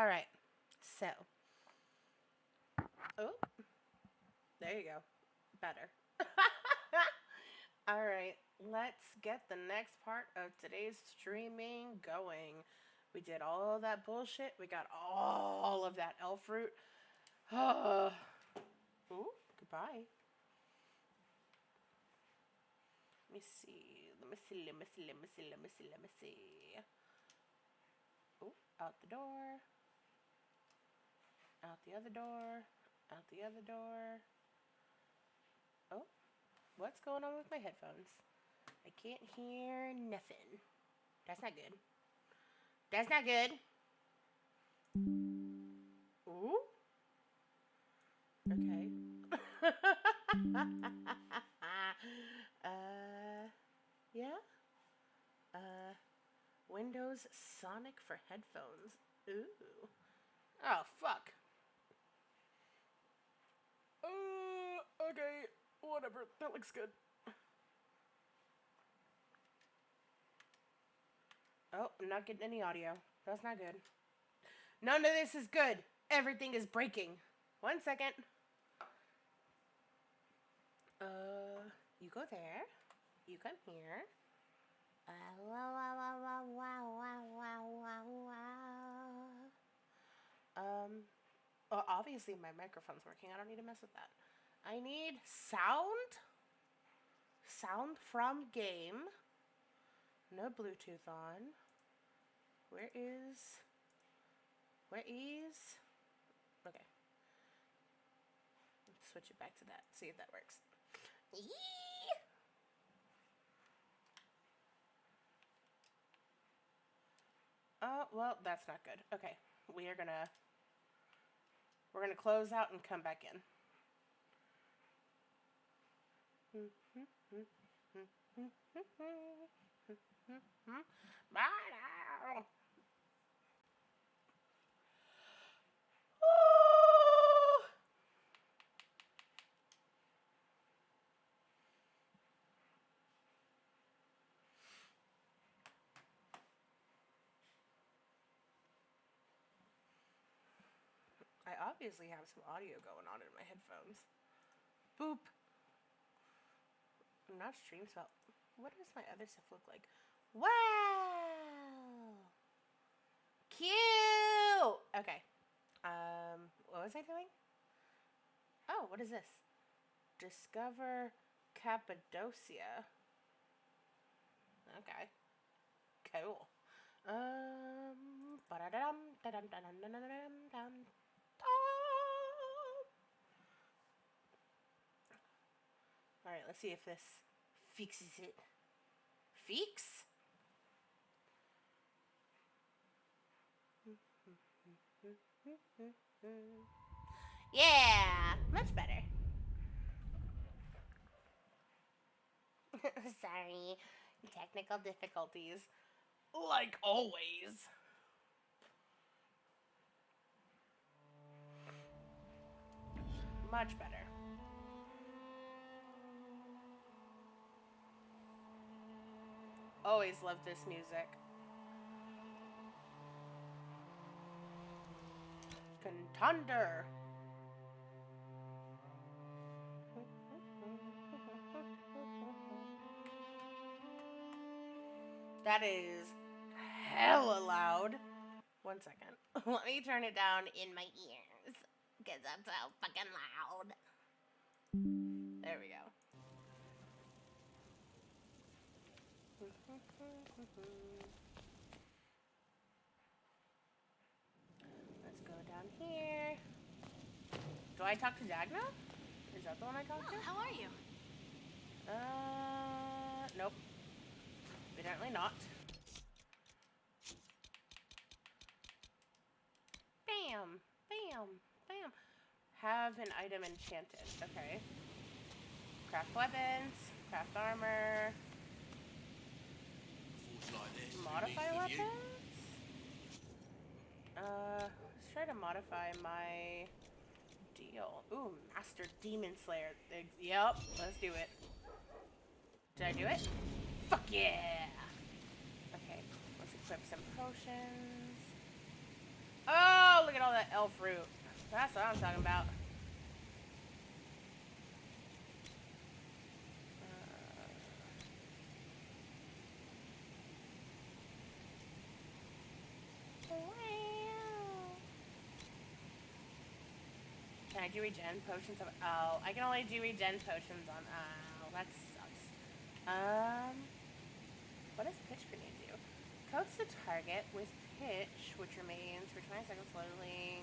All right. So. Oh. There you go. Better. All right. Let's get the next part of today's streaming going. We did all of that bullshit. We got all of that elf fruit. Ooh, goodbye. Let me see. Let me see. Let me see. Let me see. Let me see. Let me see. Oh, out the door. Out the other door. Out the other door. Oh, what's going on with my headphones? I can't hear nothing. That's not good. That's not good. Ooh. Okay. Yeah. Windows Sonic for headphones. Ooh. Oh, fuck. Okay. Whatever. That looks good. Oh, I'm not getting any audio. That's not good. None of this is good. Everything is breaking. 1 second. You go there. You come here. Wow, wow, wow, wow, wow, wow, wow, wow. Well, obviously my microphone's working. I don't need to mess with that. I need sound. Sound from game. No Bluetooth on. Where is... Okay. Let's switch it back to that. See if that works. Yee! Oh, well, that's not good. Okay. We're gonna close out and come back in. Bye now. I obviously have some audio going on in my headphones. Boop. I'm not stream spell. What does my other stuff look like? Wow. Cute. Okay. What was I doing? Oh, what is this? Discover Cappadocia. Okay. Cool. Alright, let's see if this fixes it. Fix? Yeah, much better. Sorry, technical difficulties. Like always. Much better. Always loved this music. Contender. That is hella loud. 1 second. Let me turn it down in my ears. Because that's so fucking loud. There we go. Let's go down here. Do I talk to Dagna? Is that the one I talk to? How are you? Nope. Evidently not. Bam, bam, bam. Have an item enchanted. Okay. Craft weapons, craft armor. Modify weapons? Let's try to modify my deal. Ooh, Master Demon Slayer. Yep, let's do it. Did I do it? Fuck yeah! Okay, let's equip some potions. Oh, Oh, look at all that elf fruit. That's what I'm talking about. Can I do regen potions? Oh, I can only do regen potions on. Oh, that sucks. What does pitch grenade do? Coats the target with pitch, which remains for 20 seconds slowly.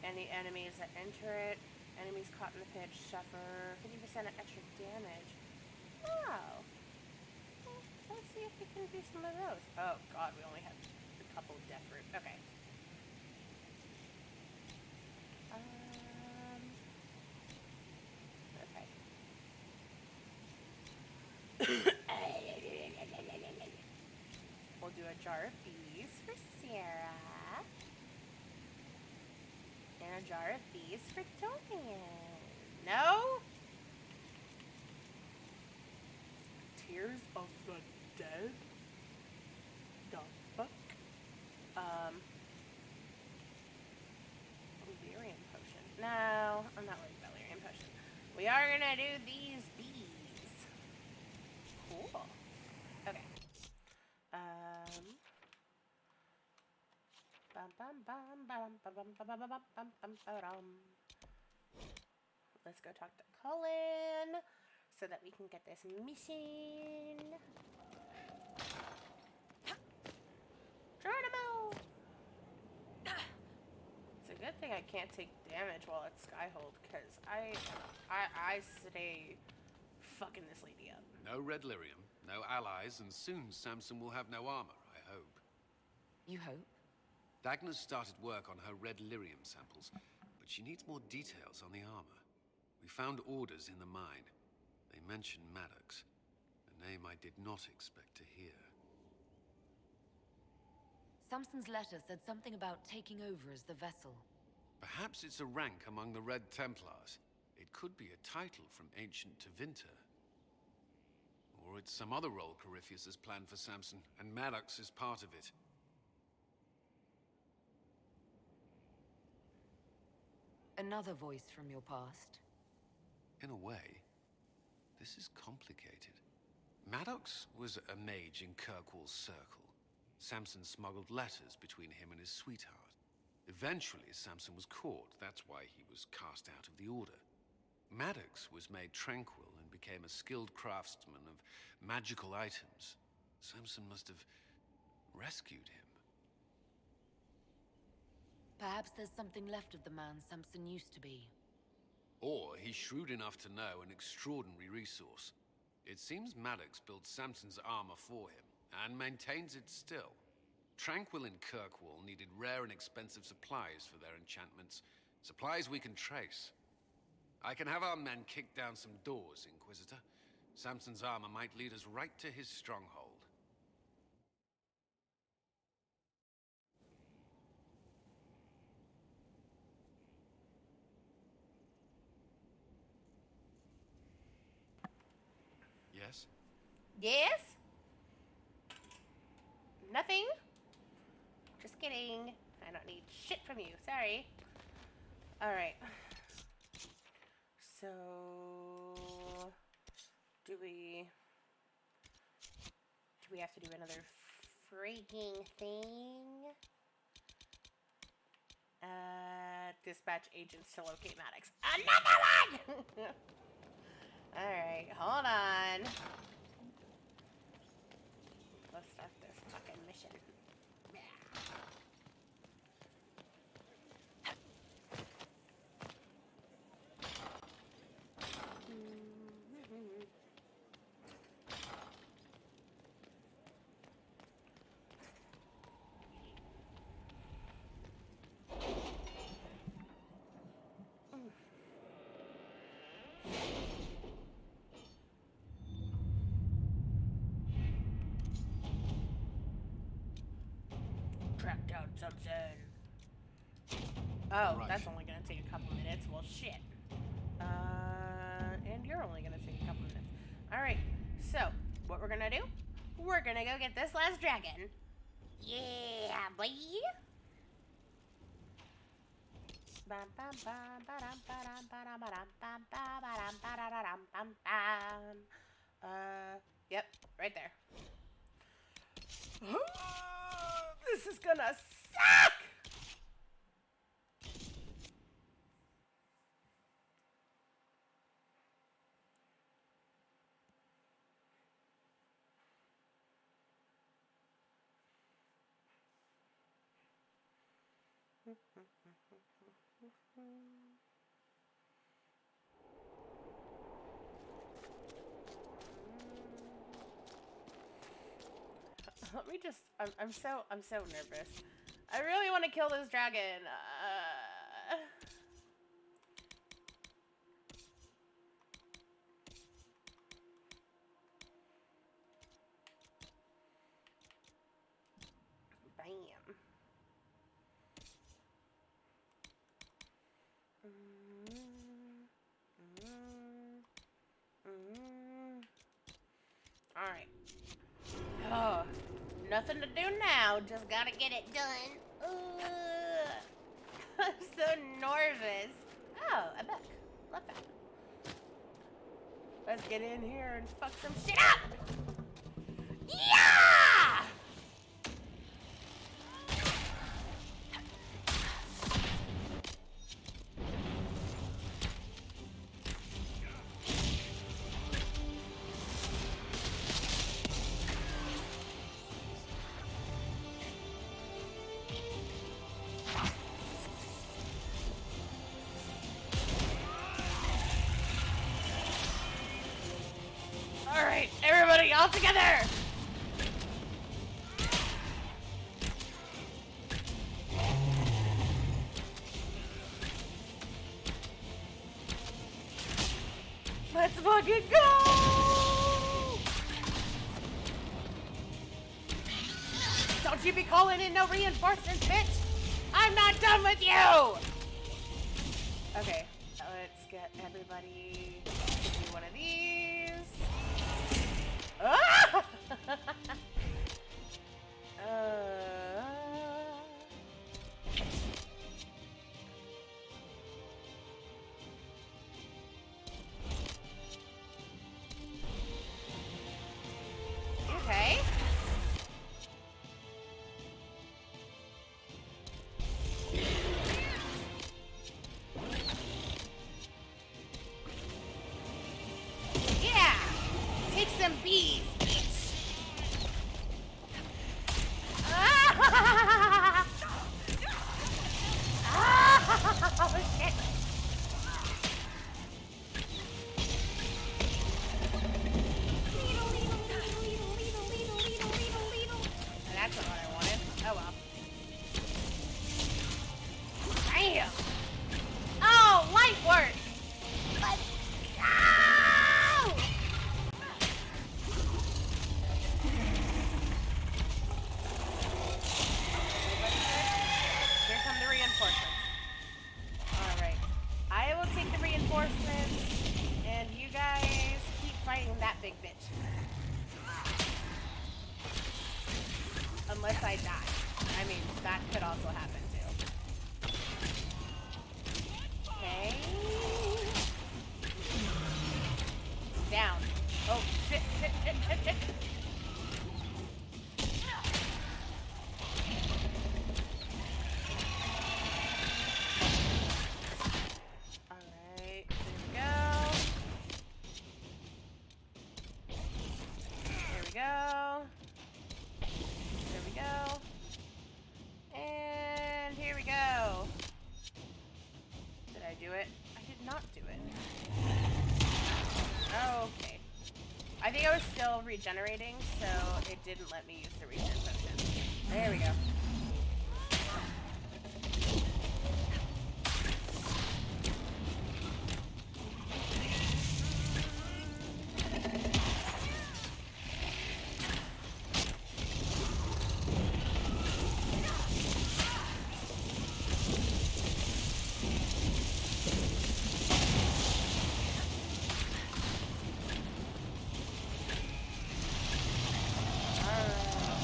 Any enemies that enter it, enemies caught in the pitch suffer 50% extra damage. Oh. Well, let's see if we can do some of those. Oh god, we only have a couple of death root. Okay. Okay. We'll do a jar of bees for Sarah. And a jar of bees for Dorian. No? Tears of the Dead? The fuck? Lyrium potion. No, I'm not worried about Lyrium potion. We are gonna do these bees. Cool. Okay. Let's go talk to Cullen so that we can get this mission. Geronimo! It's a good thing I can't take damage while at Skyhold, because I stay fucking this lady up. No red lyrium, no allies, and soon Samson will have no armor, I hope. You hope? Dagna's started work on her red lyrium samples, but she needs more details on the armor. We found orders in the mine. They mentioned Maddox, a name I did not expect to hear. Samson's letter said something about taking over as the vessel. Perhaps it's a rank among the Red Templars. It could be a title from ancient Tevinter. Or it's some other role Corypheus has planned for Samson, and Maddox is part of it. Another voice from your past. In a way, this is complicated. Maddox was a mage in Kirkwall's circle. Samson smuggled letters between him and his sweetheart. Eventually, Samson was caught. That's why he was cast out of the Order. Maddox was made tranquil and became a skilled craftsman of magical items. Samson must have rescued him. Perhaps there's something left of the man Samson used to be. Or he's shrewd enough to know an extraordinary resource. It seems Maddox built Samson's armor for him, and maintains it still. Tranquil and Kirkwall needed rare and expensive supplies for their enchantments. Supplies we can trace. I can have our men kick down some doors, Inquisitor. Samson's armor might lead us right to his stronghold. Yes? Yes? Nothing? Just kidding. I don't need shit from you. Sorry. Alright. So... Do we have to do another freaking thing? Dispatch agents to locate Maddox. Another one! Alright, hold on. Let's start this fucking mission. Track down Samson. Oh, Right. that's only gonna take a couple minutes. Well, shit. And you're only gonna take a couple minutes. Alright, so, what we're gonna do? We're gonna go get this last dragon. Yeah, boy. Yep, right there. This is gonna suck! Let me just. I'm so nervous. I really want to kill this dragon. Bam. All right. Oh, nothing to do now. Just gotta get it done. I'm so nervous. Oh, a book. Love that. Let's get in here and fuck some shit up. Yeah! Alright, everybody, all together! Let's fucking go! Don't you be calling in no reinforcements, bitch! I'm not done with you! Okay, let's get everybody to do one of these. Ah! Okay. Yeah! Take some bees, bitch! Ah! Oh, shit! That's not what I wanted. Oh well. Damn! Oh, light work! Let's go! Here come the reinforcements. Alright. I will take the reinforcements, and you guys keep fighting that big bitch. Unless I die. I mean, that could also happen too. Okay. Down. Oh, shit, shit, shit, shit, shit. Alright, there we go. There we go. And here we go. Did I do it? I did not do it. Okay. I think I was still regenerating, so it didn't let me use the regen potion. There we go.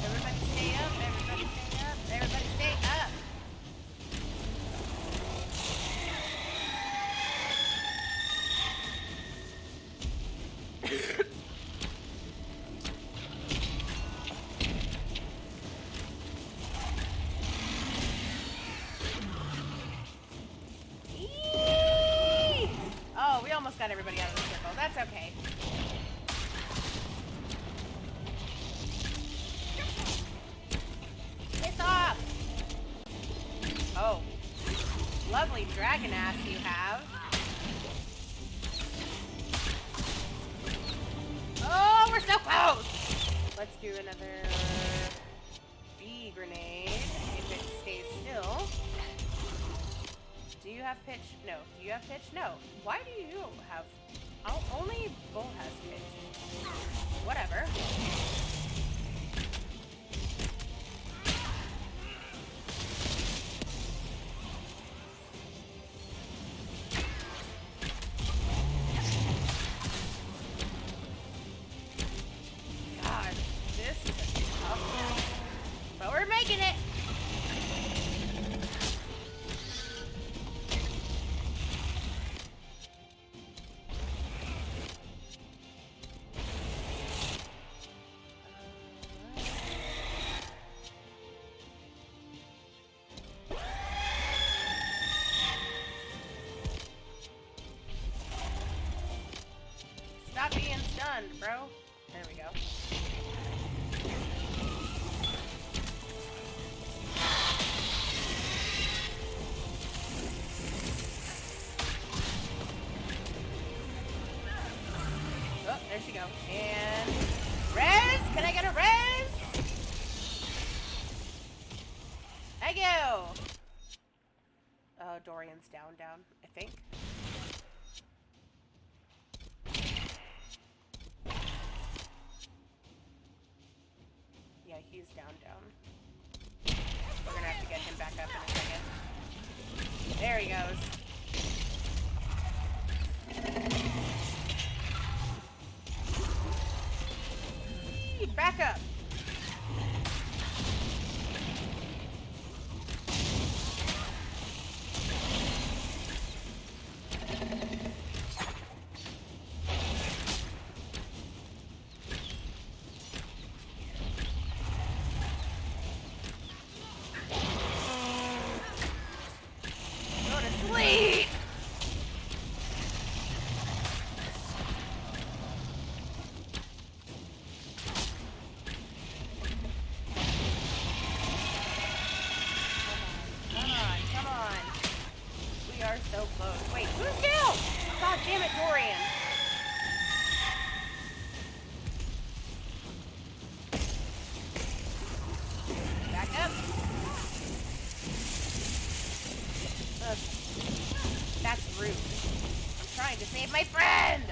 Everybody stay up, everybody stay That's okay. Piss off! Oh. Lovely dragon ass you have. Oh, we're so close! Let's do another bee grenade if it stays still. Do you have pitch? No. Do you have pitch? No. Why do you have... Oh, only Bull has pitch. Whatever. God, this is a tough one. But we're making it! Stop being stunned, bro. There we go. Oh, there she goes. And res? Can I get a res? Thank you. Oh, Dorian's down, I think. Yeah, he's down. We're gonna have to get him back up in a second. There he goes. Yee, back up. Go to sleep. Come on. We are so close. Wait, who's down? God damn it, Dorian. Back up. Okay. That's rude. I'm trying to save my friend!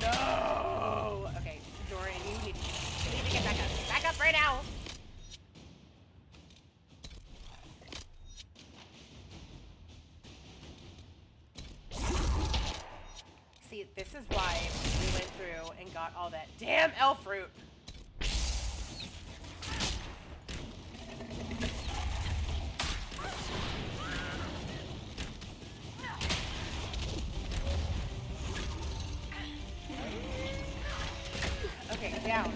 No! Okay, Dorian, you need to get back up. Back up right now! See, this is why we went through and got all that damn elf fruit. Okay, down.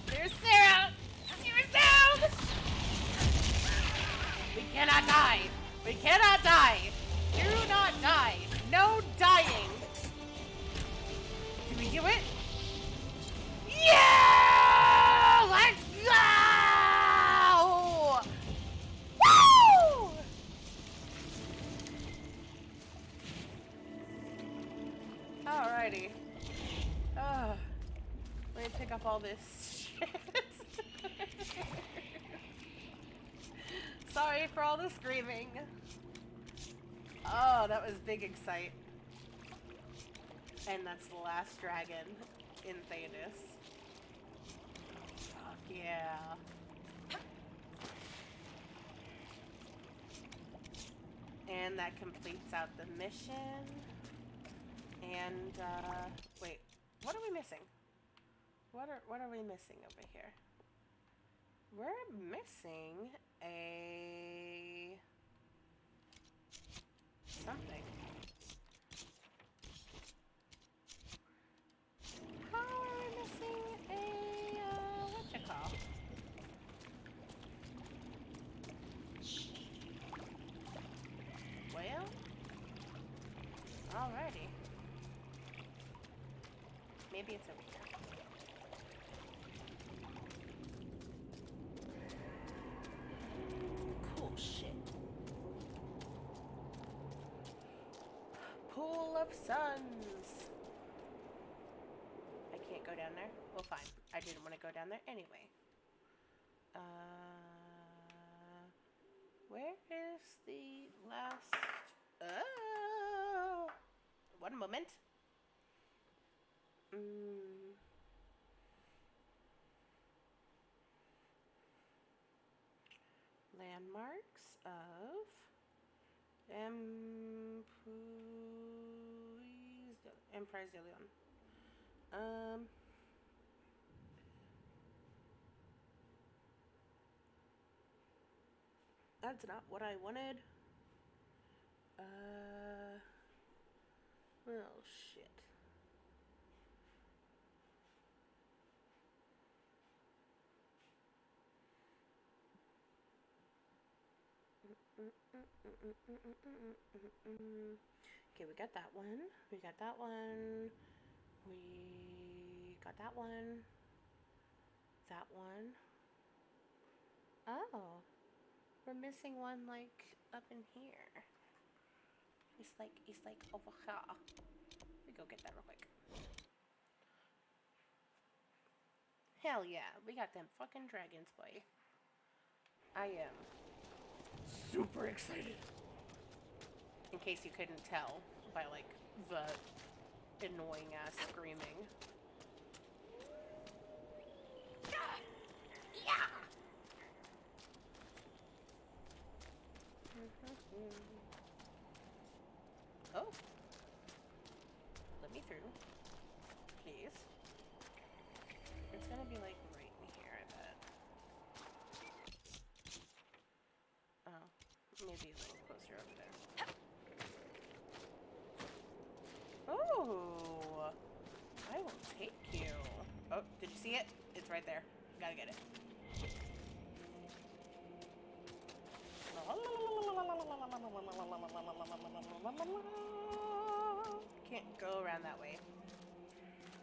There's Sarah! Sarah's down! We cannot die! We cannot die! Do not die! No dying! Did we do it? Yeah! Let's go! Woo! Alrighty. Let me pick up all this shit. Sorry for all the screaming. Oh, that was big excite. And that's the last dragon in Thedas. Fuck yeah. And that completes out the mission. And, wait, what are we missing? What are we missing over here? We're missing a... something. Alrighty. Maybe it's over here. Cool shit. Pool of Suns. I can't go down there. Well, fine. I didn't want to go down there anyway. Where is the last... one moment. Landmarks of Emprise de Leon. That's not what I wanted. Oh shit. Okay, we got that one. We got that one. We got that one. That one. Oh. We're missing one, like, up in here. It's like over here. We go get that real quick. Hell yeah, we got them fucking dragons, boy. I am super excited. In case you couldn't tell by, like, the annoying ass screaming. Yeah! Oh. Let me through. Please. It's gonna be like right in here, I bet. Oh. Maybe a little closer over there. Oh! I will take you. Oh, did you see it? It's right there. Gotta get it. Can't go around that way.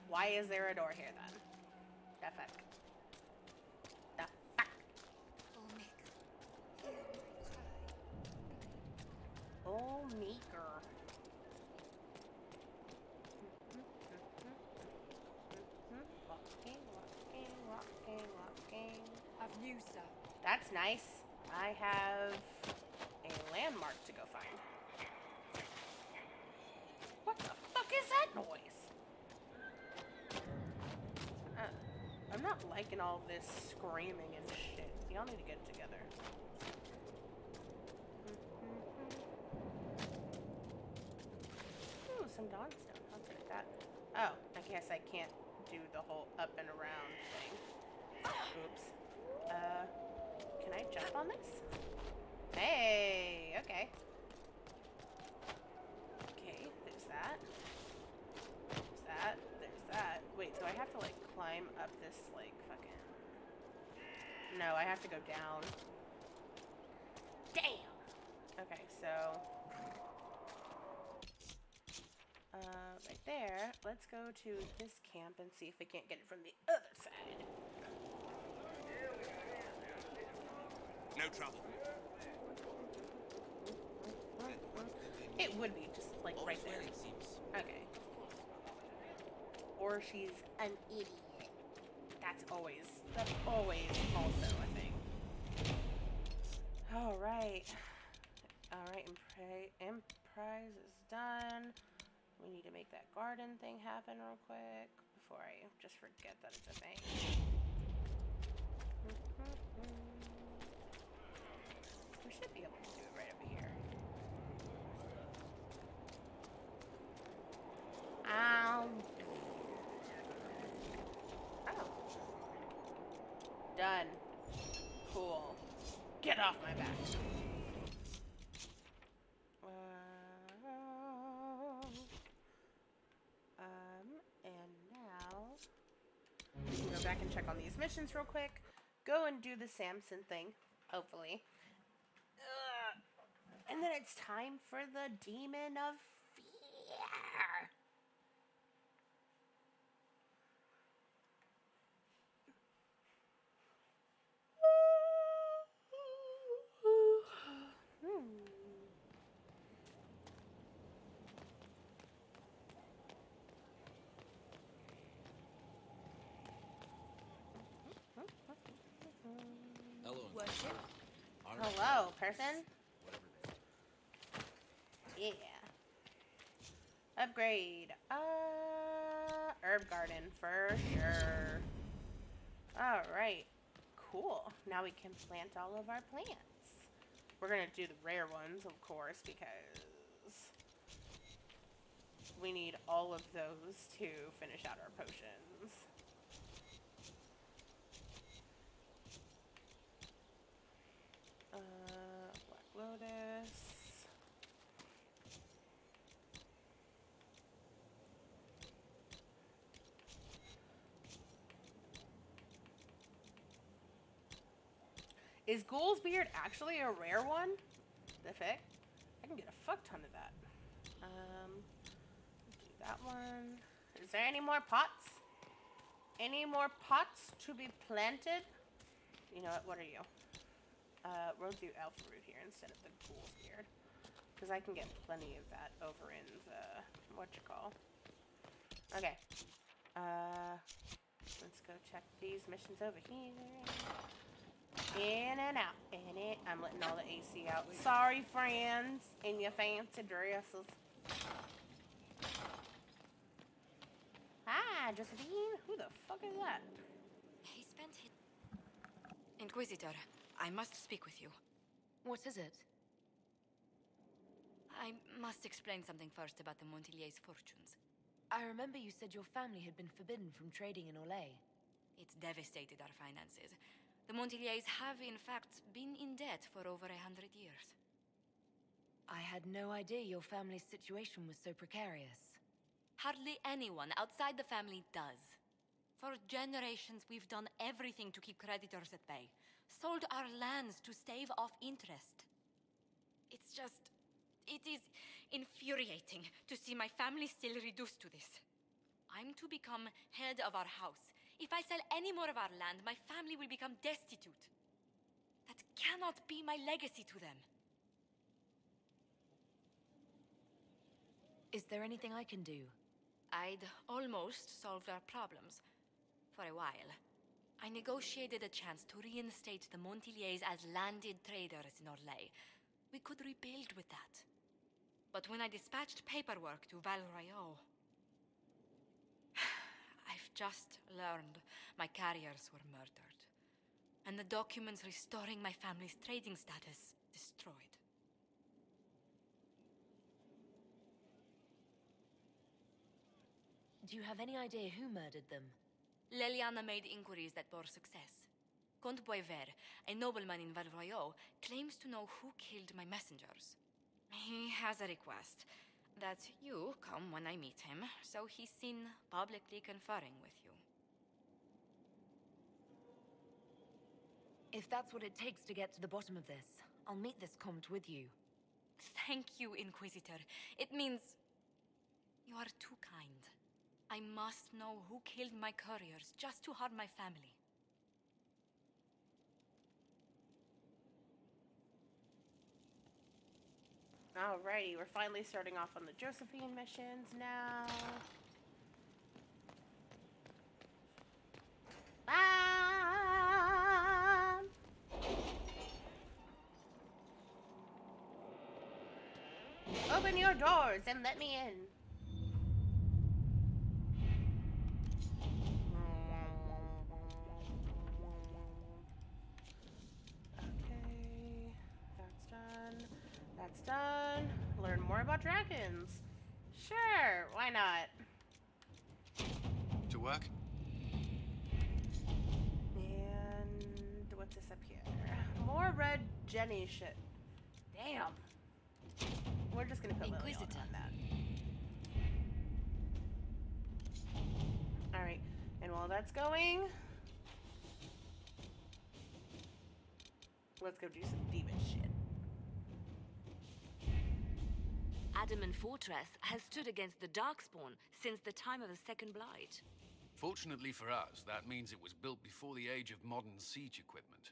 Why is there a door here then? The fuck? The fuck? Oh, Meeker. Walking. I've new, sir. That's nice. I have a landmark to go find. What the fuck is that noise? I'm not liking all this screaming and shit. Y'all need to get it together. Ooh, some dawnstone. I'll take that. Oh, I guess I can't do the whole up and around thing. Oops. Can I jump on this? Hey, okay. Okay, there's that. There's that. There's that. Wait, so I have to, like, climb up this, like, fucking... No, I have to go down. Damn! Okay, so... right there. Let's go to this camp and see if we can't get it from the other side. No trouble. It would be just like right there. Okay. Or she's an idiot. That's always also a thing. Alright. Alright, Emprise is done. We need to make that garden thing happen real quick before I just forget that it's a thing. We should be able to do it right over here. Ow. Oh. Done. Cool. Get off my back. And now we can go back and check on these missions real quick. Go and do the Samson thing, hopefully. And then it's time for the Demon of Fear. Hello, person. Yeah. Upgrade. Herb garden for sure. Alright. Cool. Now we can plant all of our plants. We're gonna do the rare ones, of course, because we need all of those to finish out our potions. Black Lotus. Is Ghoul's Beard actually a rare one? The heck? I can get a fuck ton of that. Do that one. Is there any more pots? Any more pots to be planted? You know what? What are you? We'll do elf root here instead of the Ghoul's Beard. Because I can get plenty of that over in the... whatchamacall. Okay. Let's go check these missions over here. In and out. In it. I'm letting all the AC out. Sorry, friends. In your fancy dresses. Hi, Josephine. Who the fuck is that? He spent his... Inquisitor, I must speak with you. What is it? I must explain something first about the Montillier's fortunes. I remember you said your family had been forbidden from trading in Orlais. It's devastated our finances. The Montillier's have, in fact, been in debt for over 100 years. I had no idea your family's situation was so precarious. Hardly anyone outside the family does. For generations, we've done everything to keep creditors at bay. Sold our lands to stave off interest. It's just... it is infuriating to see my family still reduced to this. I'm to become head of our house. If I sell any more of our land, my family will become destitute. That cannot be my legacy to them. Is there anything I can do? I'd almost solved our problems. For a while. I negotiated a chance to reinstate the Montillier's as landed traders in Orlais. We could rebuild with that. But when I dispatched paperwork to Val Royeaux, I've just learned my carriers were murdered. And the documents restoring my family's trading status destroyed. Do you have any idea who murdered them? Leliana made inquiries that bore success. Comte Boisvert, a nobleman in Val Royeaux, claims to know who killed my messengers. He has a request that you come when I meet him, so he's seen publicly conferring with you. If that's what it takes to get to the bottom of this, I'll meet this comte with you. Thank you, Inquisitor. It means you are too kind. I must know who killed my couriers just to harm my family. Alrighty, we're finally starting off on the Josephine missions now. Ah! Open your doors and let me in. Okay, that's done. That's done. Learn more about dragons. Sure, why not? To work? And what's this up here? More red Jenny shit. Damn. We're just gonna put Lily on that. Alright, and while that's going, let's go do some demon shit. Adamant Fortress has stood against the Darkspawn since the time of the Second Blight. Fortunately for us, that means it was built before the age of modern siege equipment.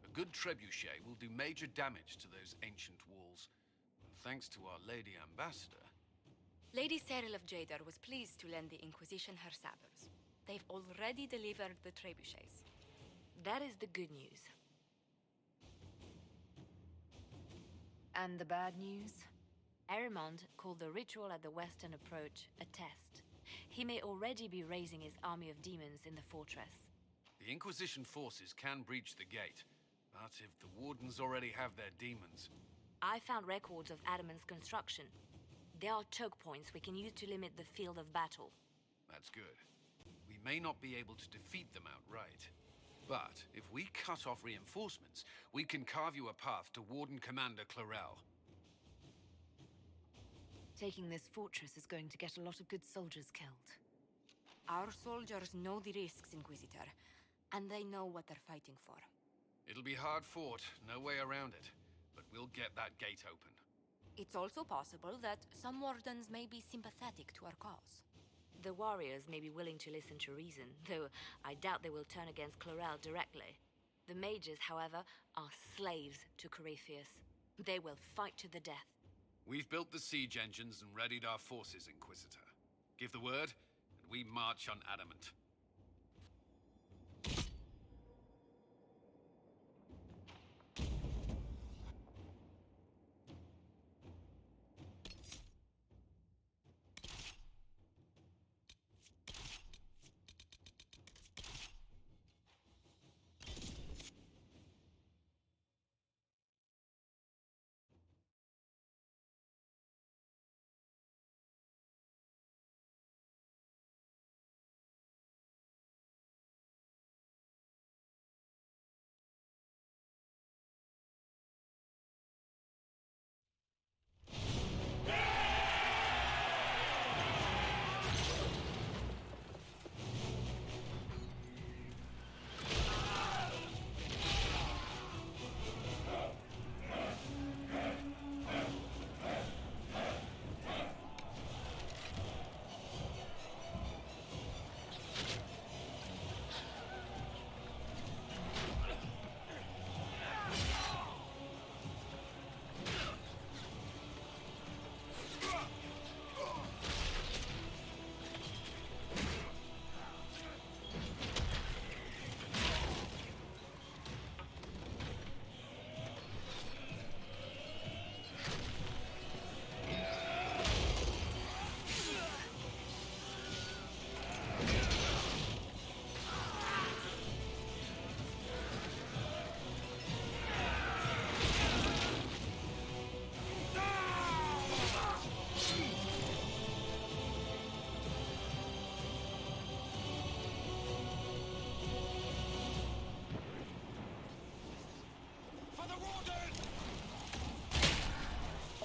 A good trebuchet will do major damage to those ancient walls. And thanks to our Lady Ambassador... Lady Cyril of Jadar was pleased to lend the Inquisition her sabers. They've already delivered the trebuchets. That is the good news. And the bad news? Erimond called the ritual at the western approach a test. He may already be raising his army of demons in the fortress. The Inquisition forces can breach the gate, but if the Wardens already have their demons... I found records of Adamant's construction. There are choke points we can use to limit the field of battle. That's good. We may not be able to defeat them outright. But if we cut off reinforcements, we can carve you a path to Warden Commander Clarel. Taking this fortress is going to get a lot of good soldiers killed. Our soldiers know the risks, Inquisitor, and they know what they're fighting for. It'll be hard fought, no way around it. But we'll get that gate open. It's also possible that some wardens may be sympathetic to our cause. The warriors may be willing to listen to reason, though I doubt they will turn against Clarel directly. The mages, however, are slaves to Corypheus. They will fight to the death. We've built the siege engines and readied our forces, Inquisitor. Give the word, and we march on Adamant.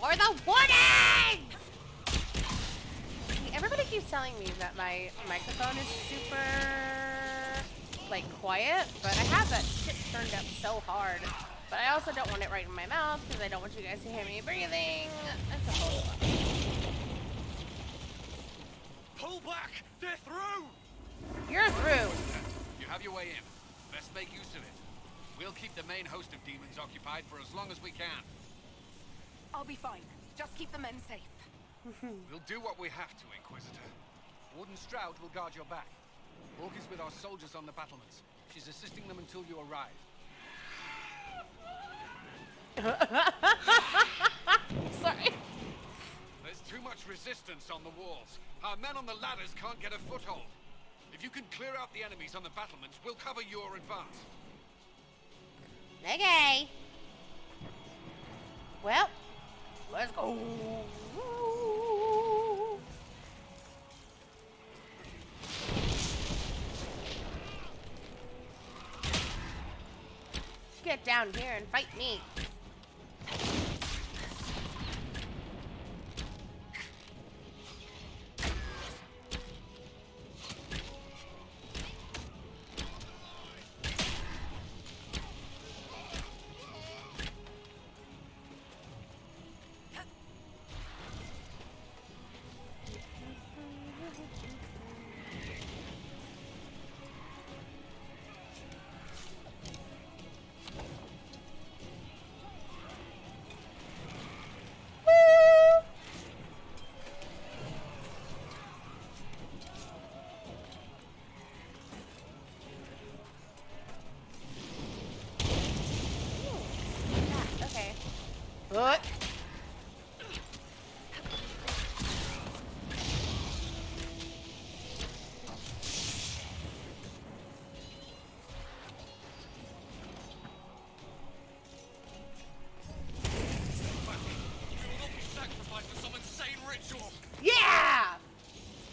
For the Wardens! See, everybody keeps telling me that my microphone is super, like, quiet, but I have that shit turned up so hard. But I also don't want it right in my mouth, because I don't want you guys to hear me breathing. That's a whole lot. Pull back! They're through! You're through. You have your way in. Best make use of it. We'll keep the main host of demons occupied for as long as we can. I'll be fine. Just keep the men safe. We'll do what we have to, Inquisitor. Warden Stroud will guard your back. Orc is with our soldiers on the battlements. She's assisting them until you arrive. Sorry. There's too much resistance on the walls. Our men on the ladders can't get a foothold. If you can clear out the enemies on the battlements, we'll cover your advance. Okay. Well, let's go. Get down here and fight me. Okay. What?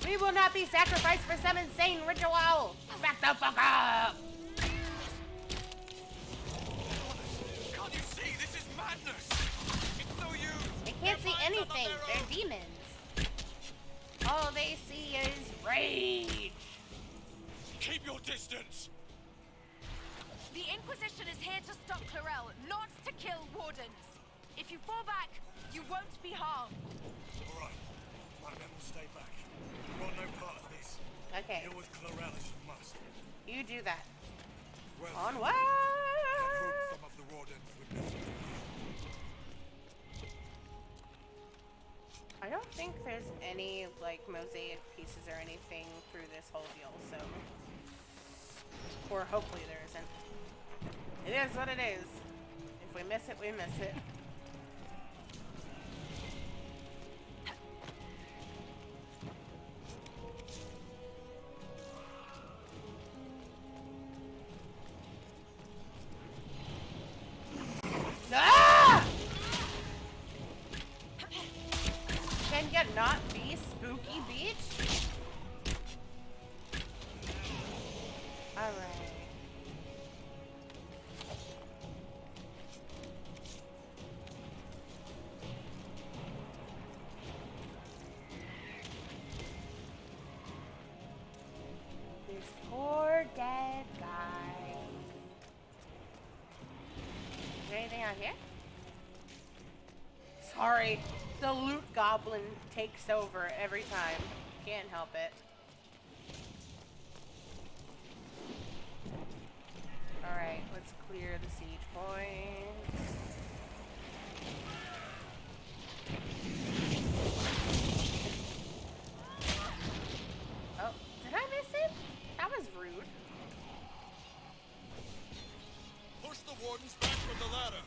We will not be sacrificed for some insane ritual! Back the fuck up! Can't you see? This is madness! It's no use! They can't see anything. They're demons. All they see is rage. Keep your distance! The Inquisition is here to stop Clarel, not to kill Wardens. If you fall back, you won't be harmed. Alright, one of them will stay back. You want no part of this. Okay, Deal with Clarel as you must. you do that. Well, Onward! I've some of the Wardens with this. I don't think there's any, like, mosaic pieces or anything through this whole deal, so... Or hopefully there isn't. It is what it is. If we miss it, we miss it. Ah! Can you not be spooky, beach? Alright. This poor dead guy. Is there anything out here? Sorry, the loot goblin takes over every time. Can't help it. Alright, let's clear the siege point. Oh, did I miss it? That was rude. Push the Wardens back from the ladder.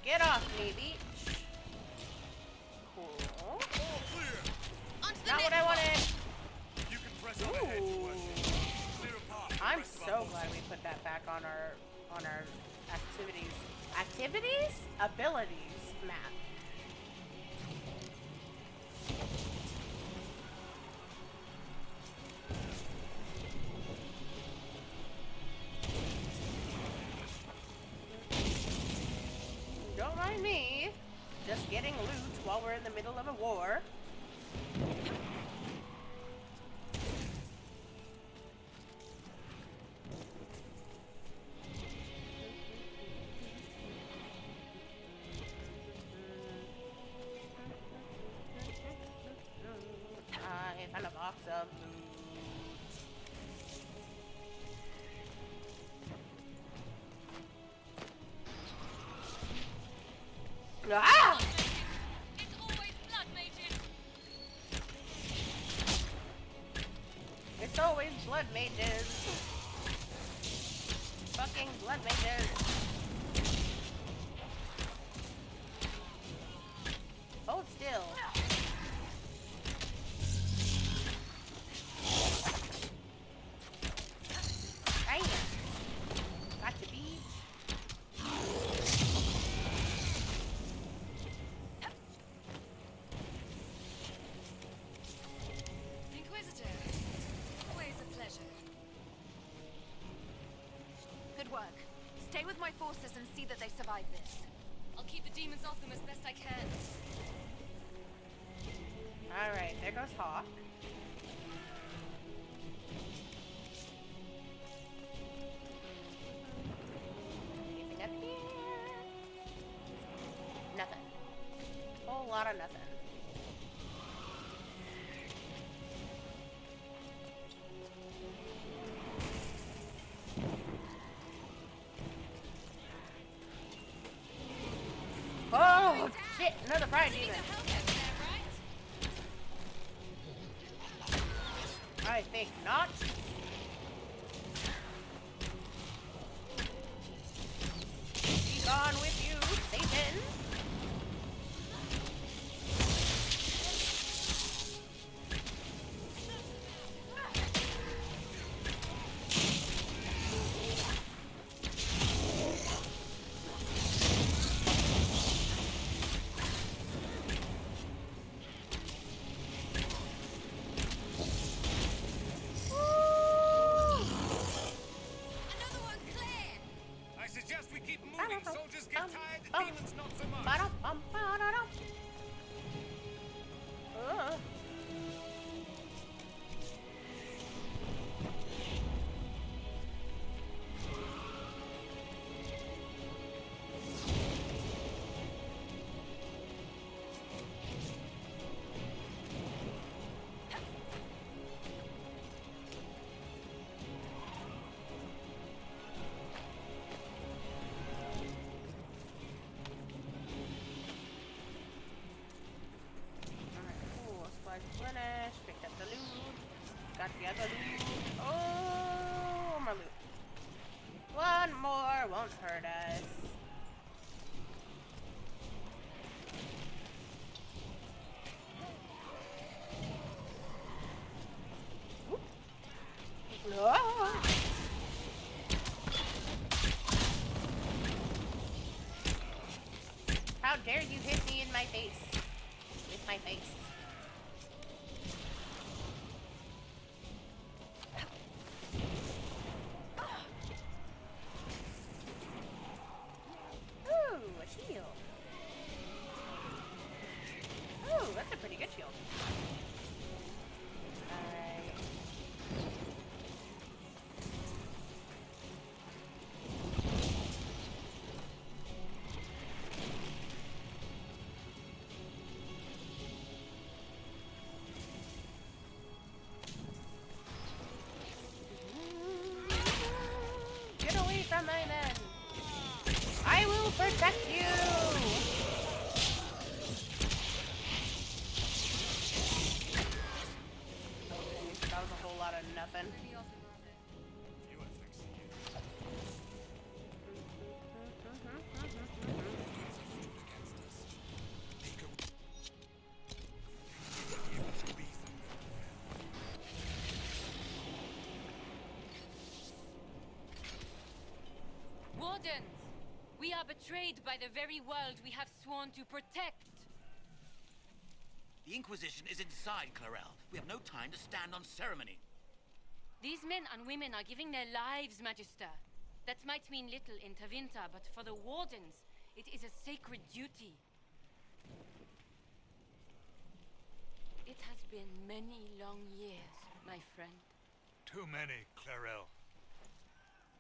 Get off me, beach. Cool. All clear. Not what I wanted. You can press on ahead to worship. Clear a path. to the I'm rest of so our glad we forces. put that back on our activities. Activities? Abilities map. Don't mind me. Just getting loot while we're in the middle of a war. I found a box of loot. Ah! It's always blood mages. It's always blood mages. Fucking blood mages. Hold still. Bam. Got the beach. Inquisitor, always a pleasure. Good work. Stay with my forces and see that they survive this. I'll keep the demons off them as best I can. Alright, there goes Hawk. Anything up here? Nothing. Whole lot of nothing. Oh shit! Another pride demon. I think not. Be gone with you, Satan. get the loot. Oh, more loot. One more won't hurt us. Oh. How dare you hit me in my face? With my face. Ooh, a shield. Ooh, that's a pretty good shield. Alright. Get away from my men! I will protect you! Okay, that was a whole lot of nothing. Wardens! We are betrayed by the very world we have sworn to protect. The Inquisition is inside, Clarel. We have no time to stand on ceremony. These men and women are giving their lives, Magister. That might mean little in Tevinter, but for the Wardens, it is a sacred duty. It has been many long years, my friend. Too many, Clarel.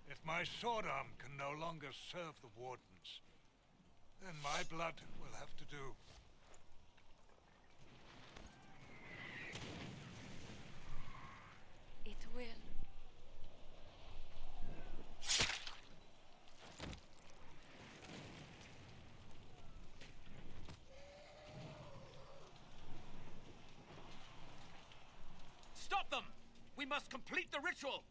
If my sword arm can no longer serve the Wardens, then my blood will have to do. It will. Stop them! We must complete the ritual!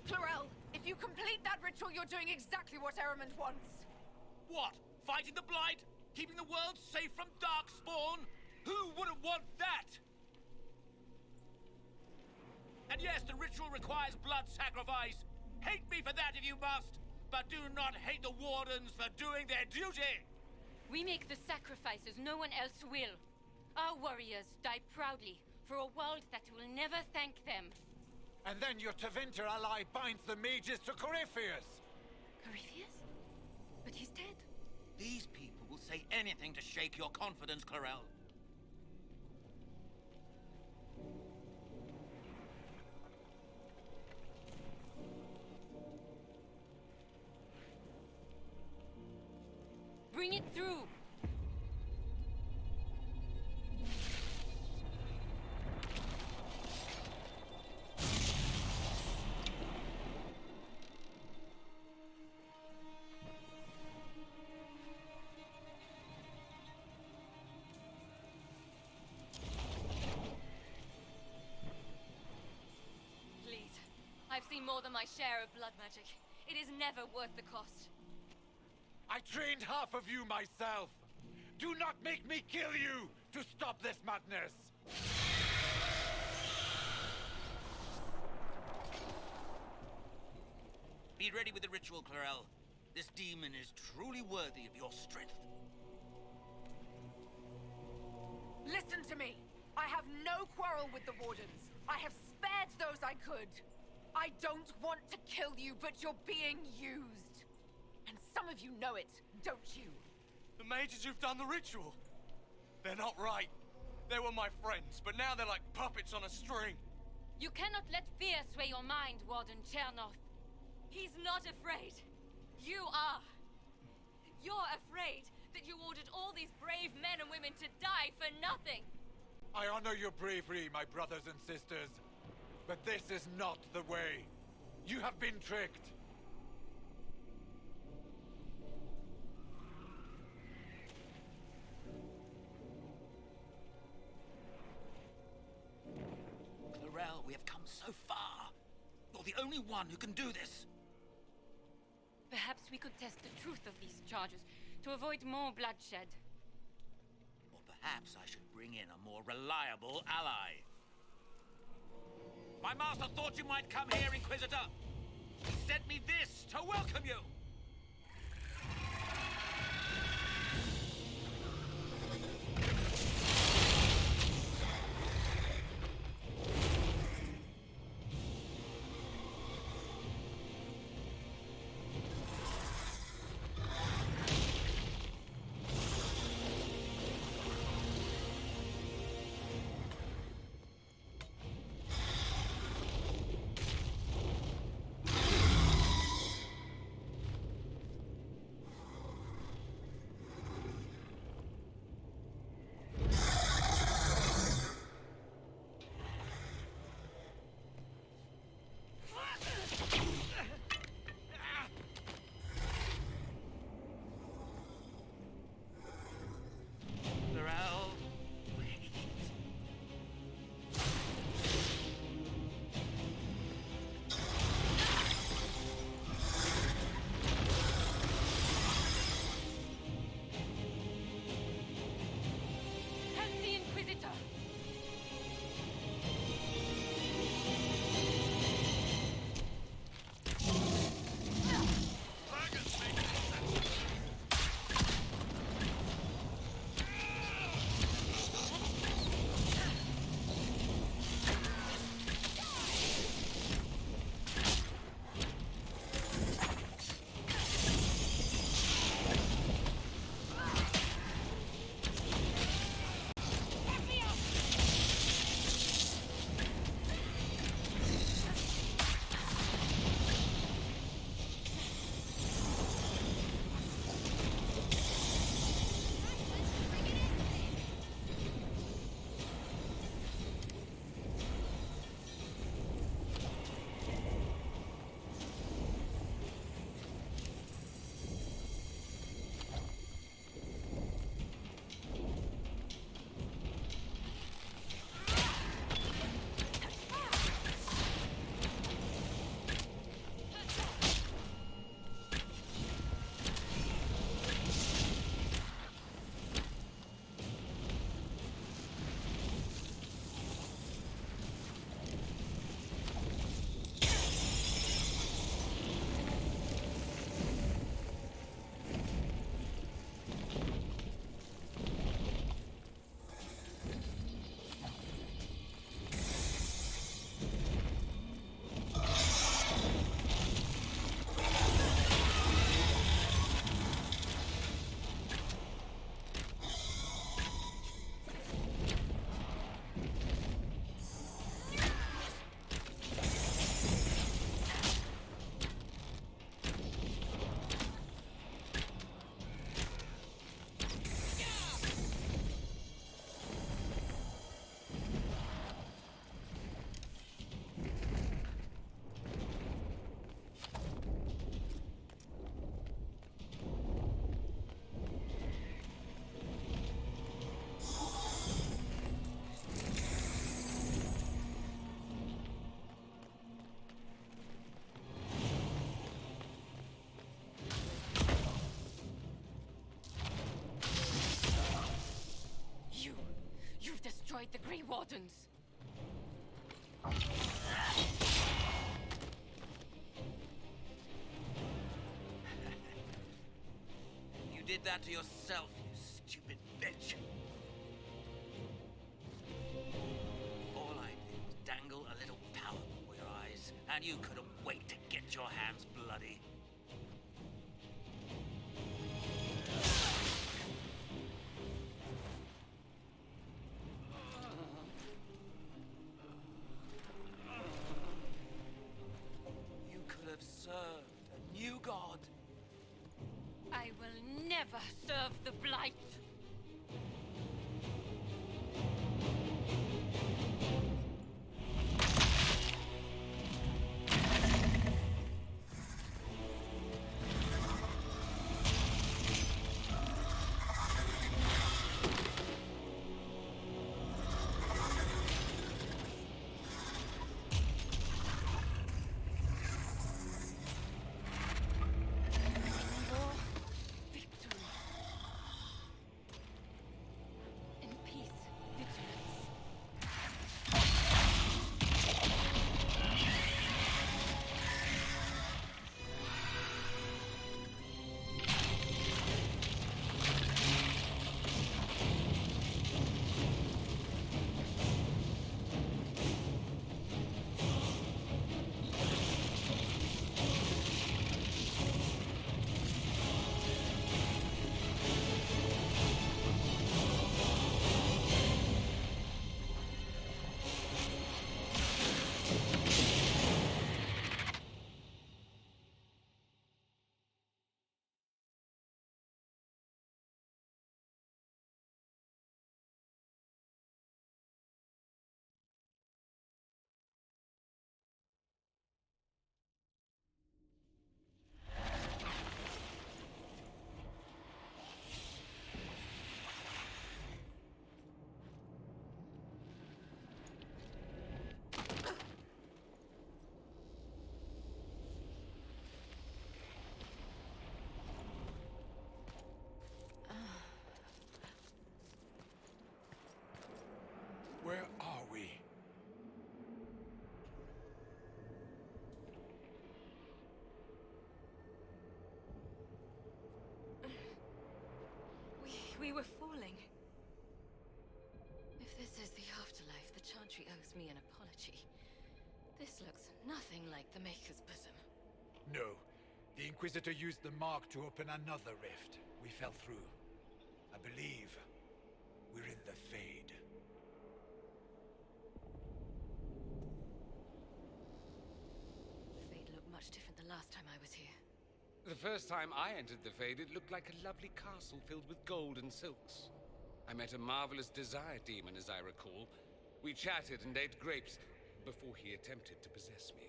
Clarel, if you complete that ritual, you're doing exactly what Ehrman wants. What? Fighting the Blight? Keeping the world safe from Darkspawn? Who wouldn't want that? And yes, the ritual requires blood sacrifice. Hate me for that if you must, but do not hate the Wardens for doing their duty! We make the sacrifices no one else will. Our warriors die proudly for a world that will never thank them. And then your Tevinter ally binds the mages to Corypheus! Corypheus? But he's dead. These people will say anything to shake your confidence, Clarel. Bring it through! Please. I've seen more than my share of blood magic. It is never worth the cost. I trained half of you myself! Do not make me kill you to stop this madness! Be ready with the ritual, Clarel. This demon is truly worthy of your strength. Listen to me. I have no quarrel with the Wardens. I have spared those I could. I don't want to kill you, but you're being used. And some of you know it, don't you? The mages who've done the ritual. They're not right. They were my friends, but now they're like puppets on a string. You cannot let fear sway your mind, Warden Chernoff. He's not afraid. You are. You're afraid that you ordered all these brave men and women to die for nothing. I honor your bravery, my brothers and sisters. But this is not the way. You have been tricked. only one who can do this. Perhaps we could test the truth of these charges to avoid more bloodshed. Or perhaps I should bring in a more reliable ally. My master thought you might come here, Inquisitor. He sent me this to welcome you. Destroyed the Grey Wardens. You did that to yourself, you stupid bitch. All I did was dangle a little power before your eyes, and you couldn't wait to get your hands bloody. God. I will never serve the Blight. We were falling. If this is the afterlife, the Chantry owes me an apology. This looks nothing like the Maker's bosom. No. The Inquisitor used the mark to open another rift. We fell through. I believe we're in the Fade. The Fade looked much different the last time I was here. The first time I entered the Fade, it looked like a lovely castle filled with gold and silks. I met a marvelous desire demon, as I recall. We chatted and ate grapes before he attempted to possess me.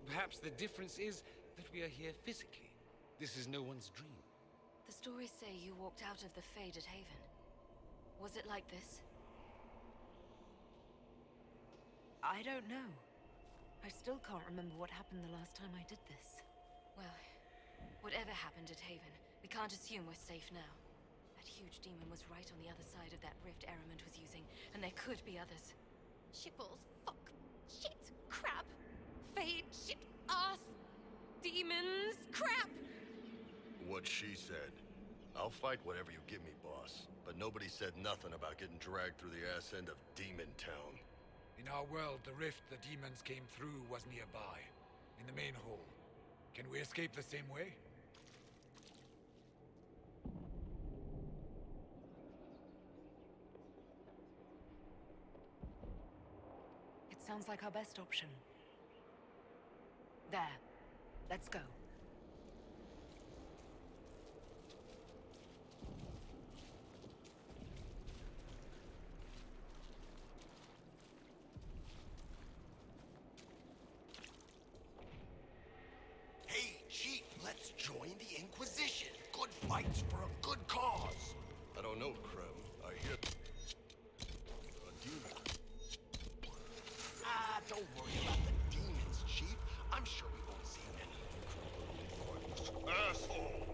Perhaps the difference is that we are here physically. This is no one's dream. The stories say you walked out of the Fade at Haven. Was it like this? I don't know. I still can't remember what happened the last time I did this. Well, whatever happened at Haven, we can't assume we're safe now. That huge demon was right on the other side of that rift Ehrman was using, and there could be others. Shitballs, fuck, shit, crap, Fade, shit, ass, demons, crap! What she said. I'll fight whatever you give me, boss. But nobody said nothing about getting dragged through the ass end of Demon Town. In our world, the rift the demons came through was nearby, in the main hall. Can we escape the same way? It sounds like our best option. There. Let's go. Hey, Chief, let's join the Inquisition. Good fights for a good cause. I don't know, Krem. I hear... a demon. Ah, don't worry about the demons, Chief. I'm sure we won't see any. Asshole!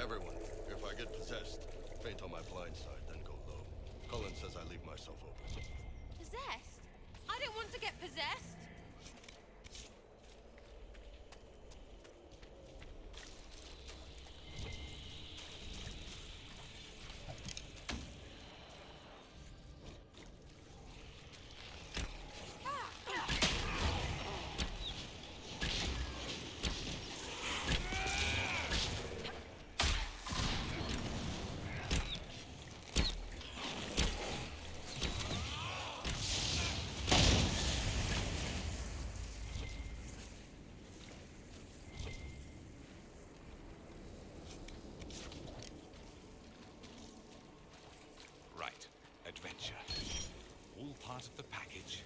Everyone, if I get possessed, faint on my blind side, then go low. Cullen says I leave myself open. Possessed? I don't want to get possessed! Right. Adventure. All part of the package.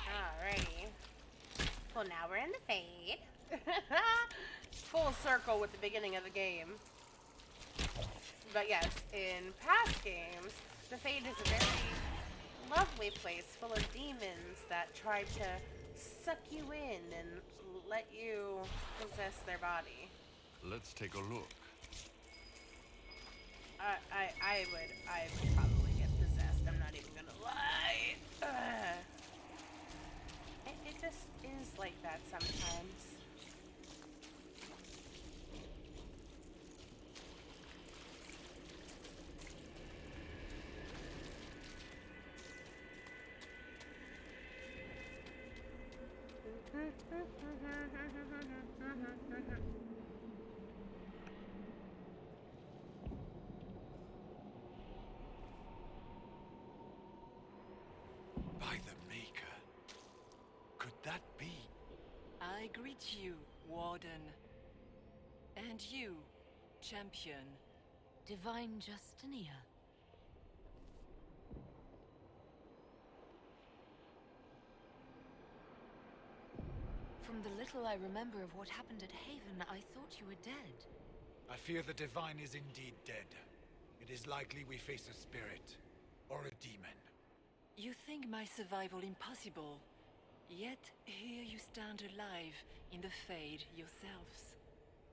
Alrighty. Well, now we're in the Fade. Full circle with the beginning of the game. But yes, in past games, the Fade is a very lovely place full of demons that try to suck you in and let you possess their body. Let's take a look. I would probably get possessed. I'm not even gonna lie. It just is like that sometimes. By the Maker. Could that be? I greet you, Warden. And you, Champion. Divine Justinia. From the little I remember of what happened at Haven, I thought you were dead. I fear the Divine is indeed dead. It is likely we face a spirit, or a demon. You think my survival impossible, yet here you stand alive in the Fade yourselves.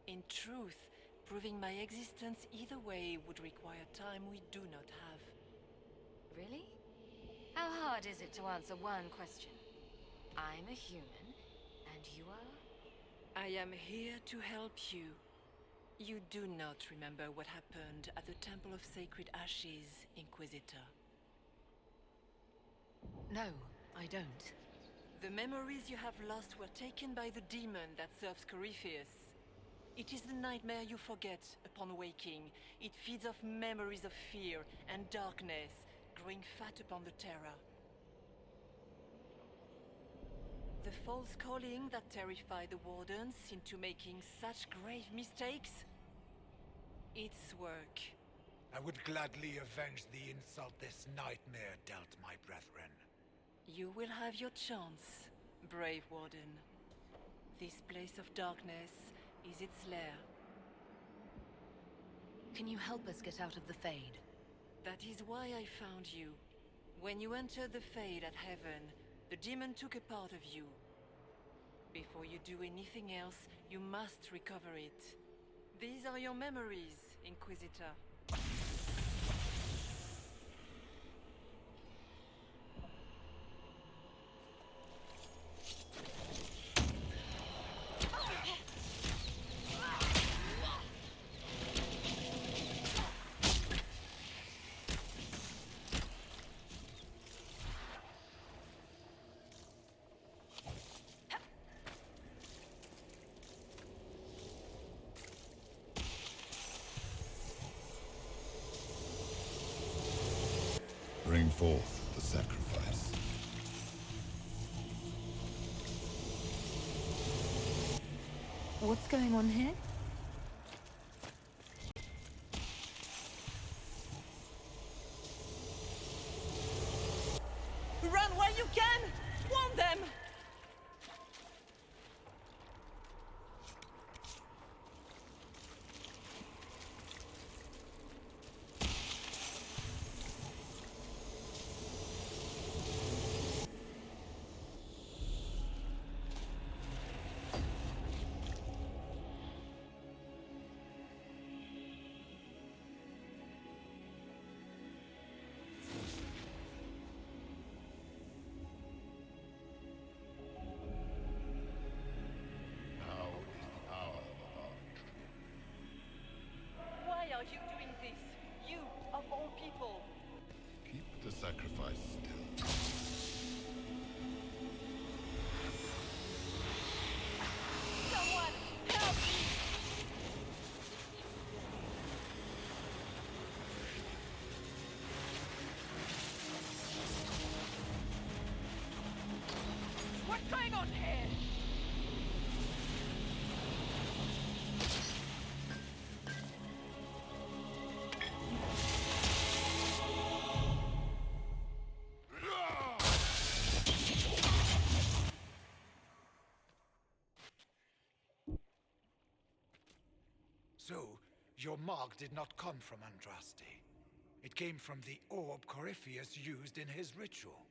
In truth, proving my existence either way would require time we do not have. Really? How hard is it to answer one question? I'm a human, and you are? I am here to help you. You do not remember what happened at the Temple of Sacred Ashes, Inquisitor. No, I don't. The memories you have lost were taken by the demon that serves Corypheus. It is the nightmare you forget upon waking. It feeds off memories of fear and darkness, growing fat upon the terror. The false calling that terrified the Wardens into making such grave mistakes? Its work. I would gladly avenge the insult this nightmare dealt my brethren. You will have your chance, brave Warden. This place of darkness is its lair. Can you help us get out of the Fade? That is why I found you. When you entered the Fade at Heaven, the demon took a part of you. Before you do anything else, you must recover it. These are your memories, Inquisitor. Bring forth the sacrifice. What's going on here? Run where you can! Warn them! Why are you doing this? You, of all people! Keep the sacrifice still. Someone, help me! What's going on here? So, your mark did not come from Andraste. It came from the orb Corypheus used in his ritual.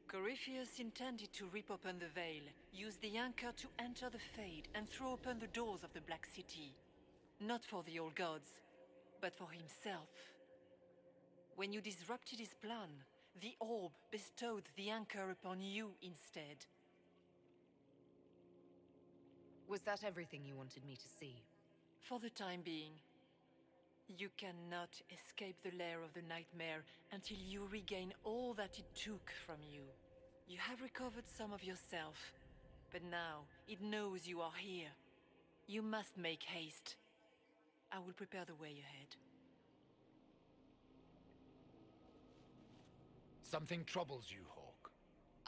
Corypheus intended to rip open the veil, use the anchor to enter the Fade, and throw open the doors of the Black City. Not for the old gods, but for himself. When you disrupted his plan, the orb bestowed the anchor upon you instead. Was that everything you wanted me to see? For the time being. You cannot escape the lair of the nightmare until you regain all that it took from you. You have recovered some of yourself, but now it knows you are here. You must make haste. I will prepare the way ahead. Something troubles you, Hawk.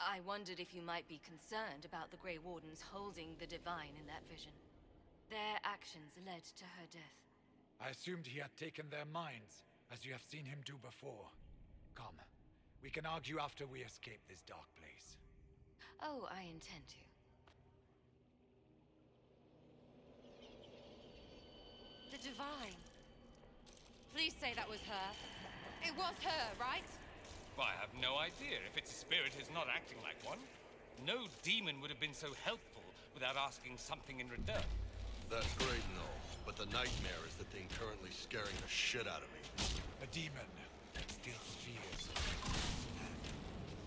I wondered if you might be concerned about the Grey Wardens holding the Divine in that vision. Their actions led to her death. I assumed he had taken their minds, as you have seen him do before. Come, we can argue after we escape this dark place. Oh, I intend to. The Divine. Please say that was her. It was her, right? I have no idea. If it's a spirit, it's not acting like one. No demon would have been so helpful without asking something in return. That's great and all, but the nightmare is the thing currently scaring the shit out of me. A demon that stills fears.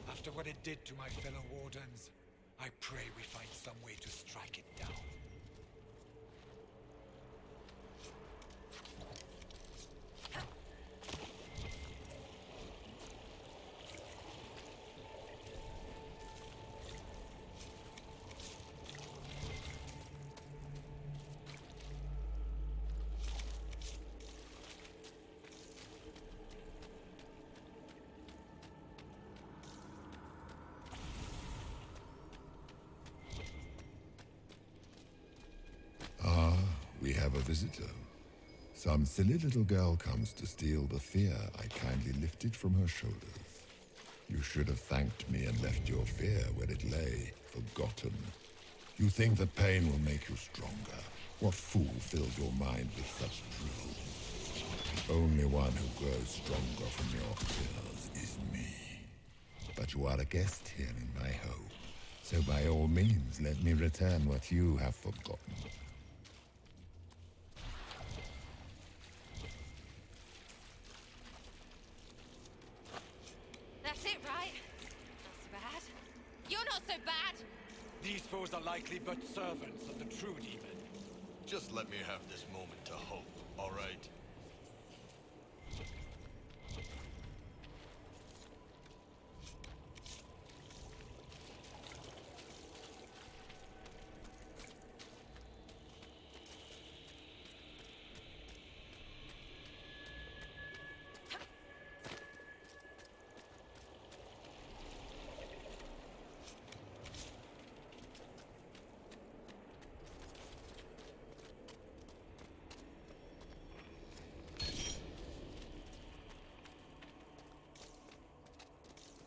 After what it did to my fellow wardens, I pray we find some way to strike it down. We have a visitor. Some silly little girl comes to steal the fear I kindly lifted from her shoulders. You should have thanked me and left your fear where it lay, forgotten. You think that pain will make you stronger. What fool filled your mind with such drivel? The only one who grows stronger from your fears is me. But you are a guest here in my home, so by all means let me return what you have forgotten. That's it, right? Not so bad. You're not so bad! These foes are likely but servants of the true demon. Just let me have this moment to hope, all right?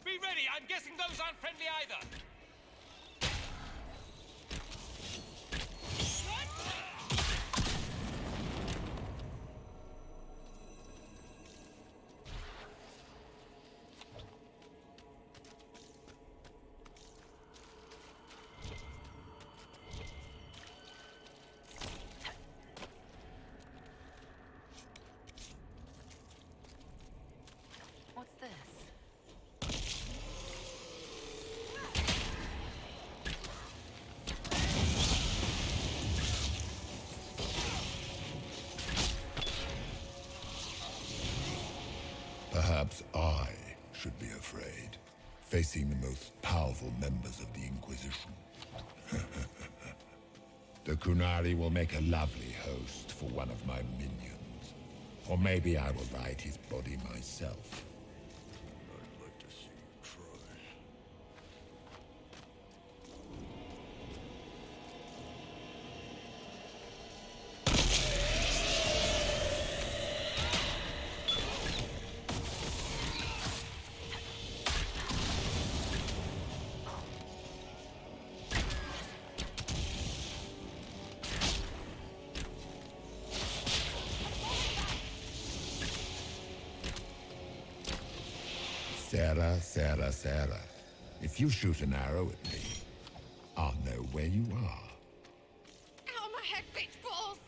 Be ready! I'm guessing those aren't friendly either! What's this? Perhaps I should be afraid, facing the most powerful members of the Inquisition. The Kunari will make a lovely host for one of my minions. Or maybe I will ride his body myself. I'd like to see you try. Sarah. If you shoot an arrow at me, I'll know where you are. Ow, my head, bitch balls!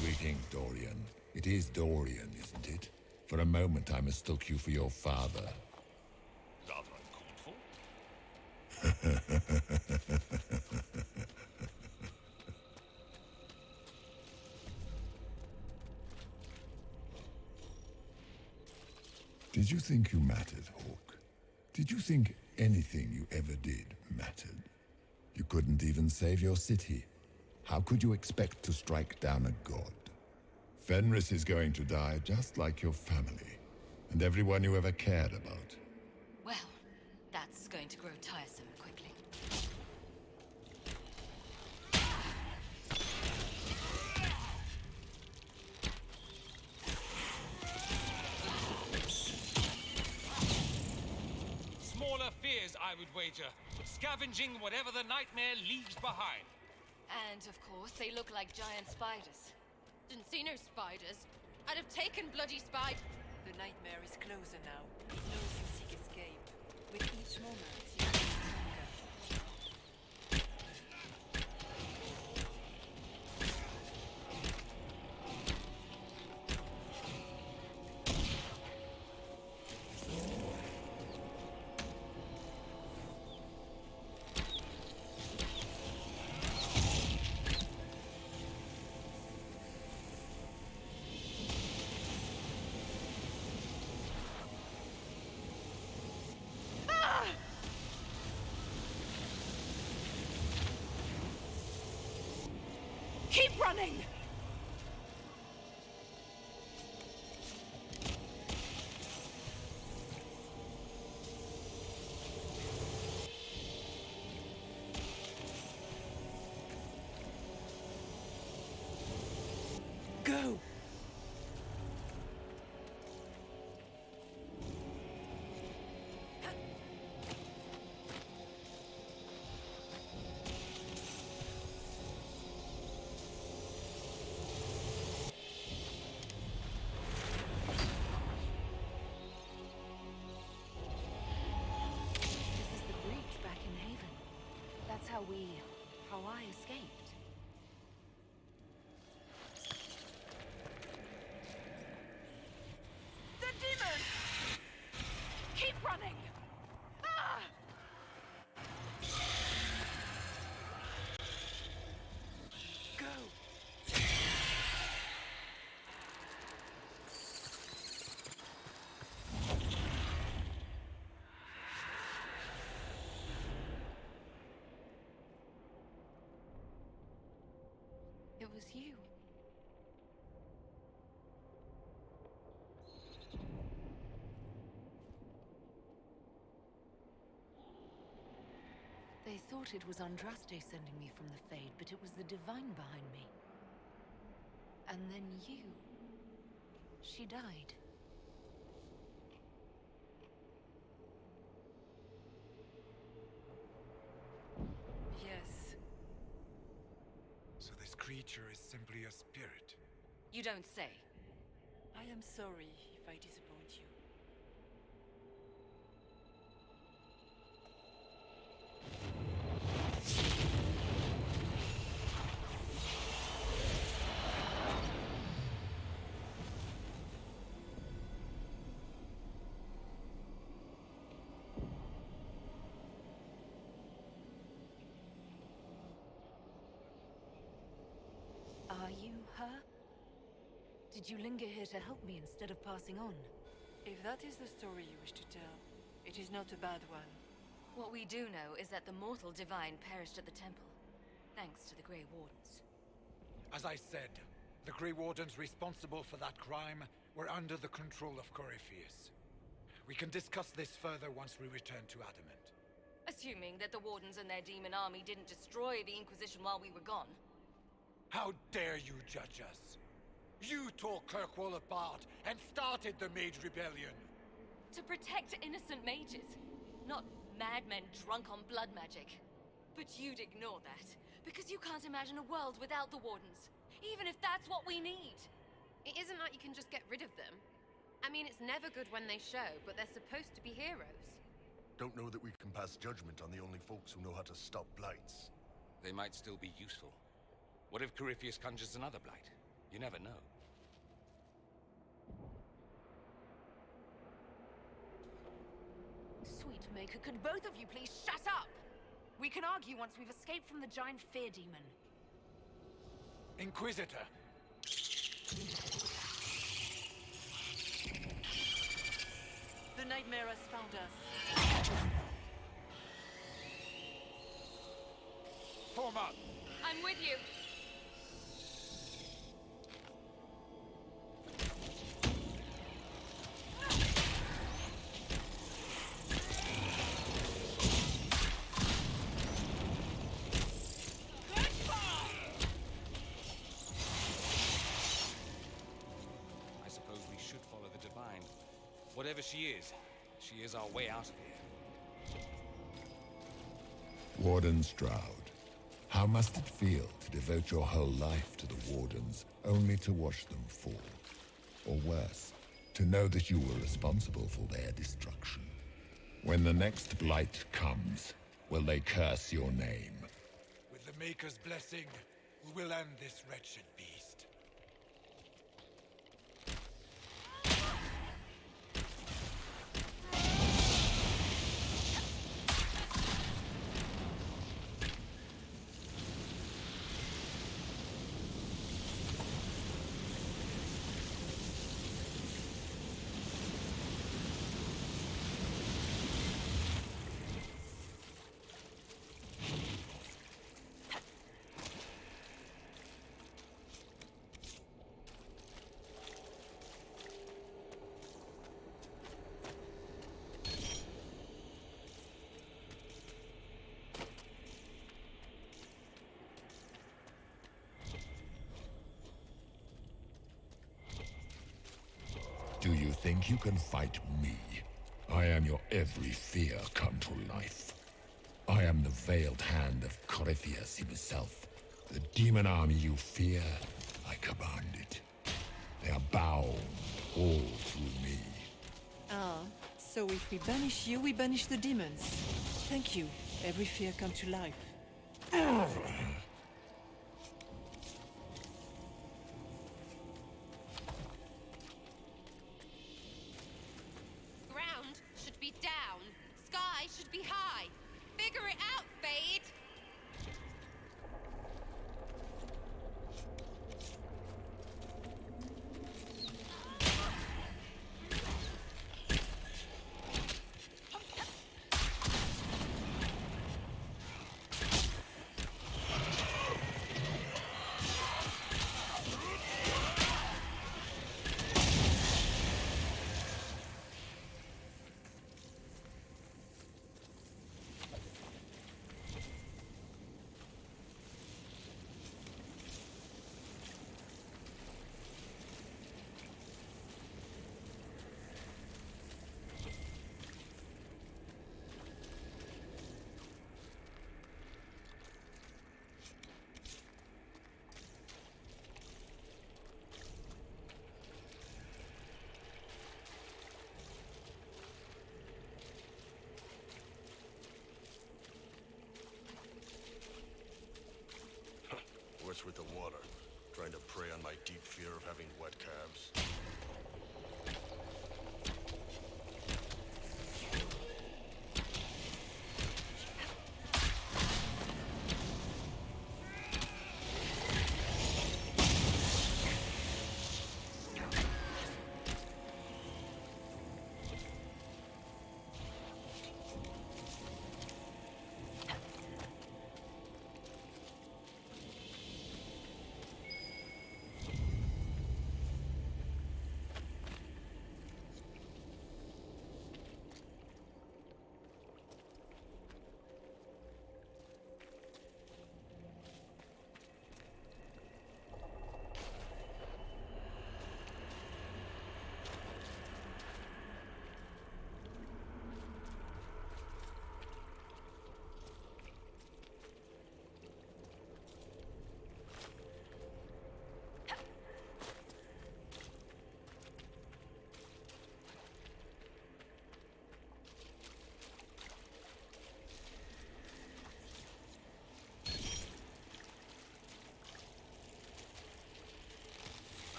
Greetings, Dorian. It is Dorian, isn't it? For a moment I mistook you for your father. Rather uncalled for. Did you think you mattered, Hawk? Did you think anything you ever did mattered? You couldn't even save your city. How could you expect to strike down a god? Fenris is going to die just like your family, and everyone you ever cared about. Well, that's going to grow tiresome quickly. I would wager. Scavenging whatever the nightmare leaves behind. And, of course, they look like giant spiders. Didn't see no spiders. I'd have taken bloody spider. The nightmare is closer now. It knows you seek escape. With each moment, you get stronger. Keep running! Go! This is the breach back in Haven. That's how I escaped. The demon! Keep running! Ah! Go! It was you. They thought it was Andraste sending me from the Fade, but it was the Divine behind me. And then you. She died. Yes. So this creature is simply a spirit. You don't say. I am sorry if I disappoint you. Are you her? Did you linger here to help me instead of passing on? If that is the story you wish to tell, it is not a bad one. What we do know is that the mortal divine perished at the temple, thanks to the Grey Wardens. As I said, the Grey Wardens responsible for that crime were under the control of Corypheus. We can discuss this further once we return to Adamant. Assuming that the Wardens and their demon army didn't destroy the Inquisition while we were gone. How dare you judge us? You tore Kirkwall apart and started the Mage Rebellion. To protect innocent mages, not madmen drunk on blood magic. But you'd ignore that, because you can't imagine a world without the Wardens, even if that's what we need. It isn't like you can just get rid of them. I mean, it's never good when they show, but they're supposed to be heroes. Don't know that we can pass judgment on the only folks who know how to stop blights. They might still be useful. What if Corypheus conjures another blight? You never know. Sweet Maker, could both of you please shut up? We can argue once we've escaped from the giant fear demon. Inquisitor! The nightmare has found us. Form up! I'm with you. I suppose we should follow the Divine. Whatever she is our way out of here. Warden Stroud, how must it feel to devote your whole life to the Wardens, only to watch them fall? Or worse, to know that you were responsible for their destruction? When the next blight comes, will they curse your name? With the Maker's blessing, we will end this wretched beast. Do you think you can fight me? I am your every fear come to life. I am the veiled hand of Corypheus himself. The demon army you fear, I command it. They are bound all through me. Ah, so if we banish you, we banish the demons. Thank you. Every fear come to life. Ground should be down. Sky should be high. Figure it out, Fade! What's with the water? Trying to prey on my deep fear of having wet calves?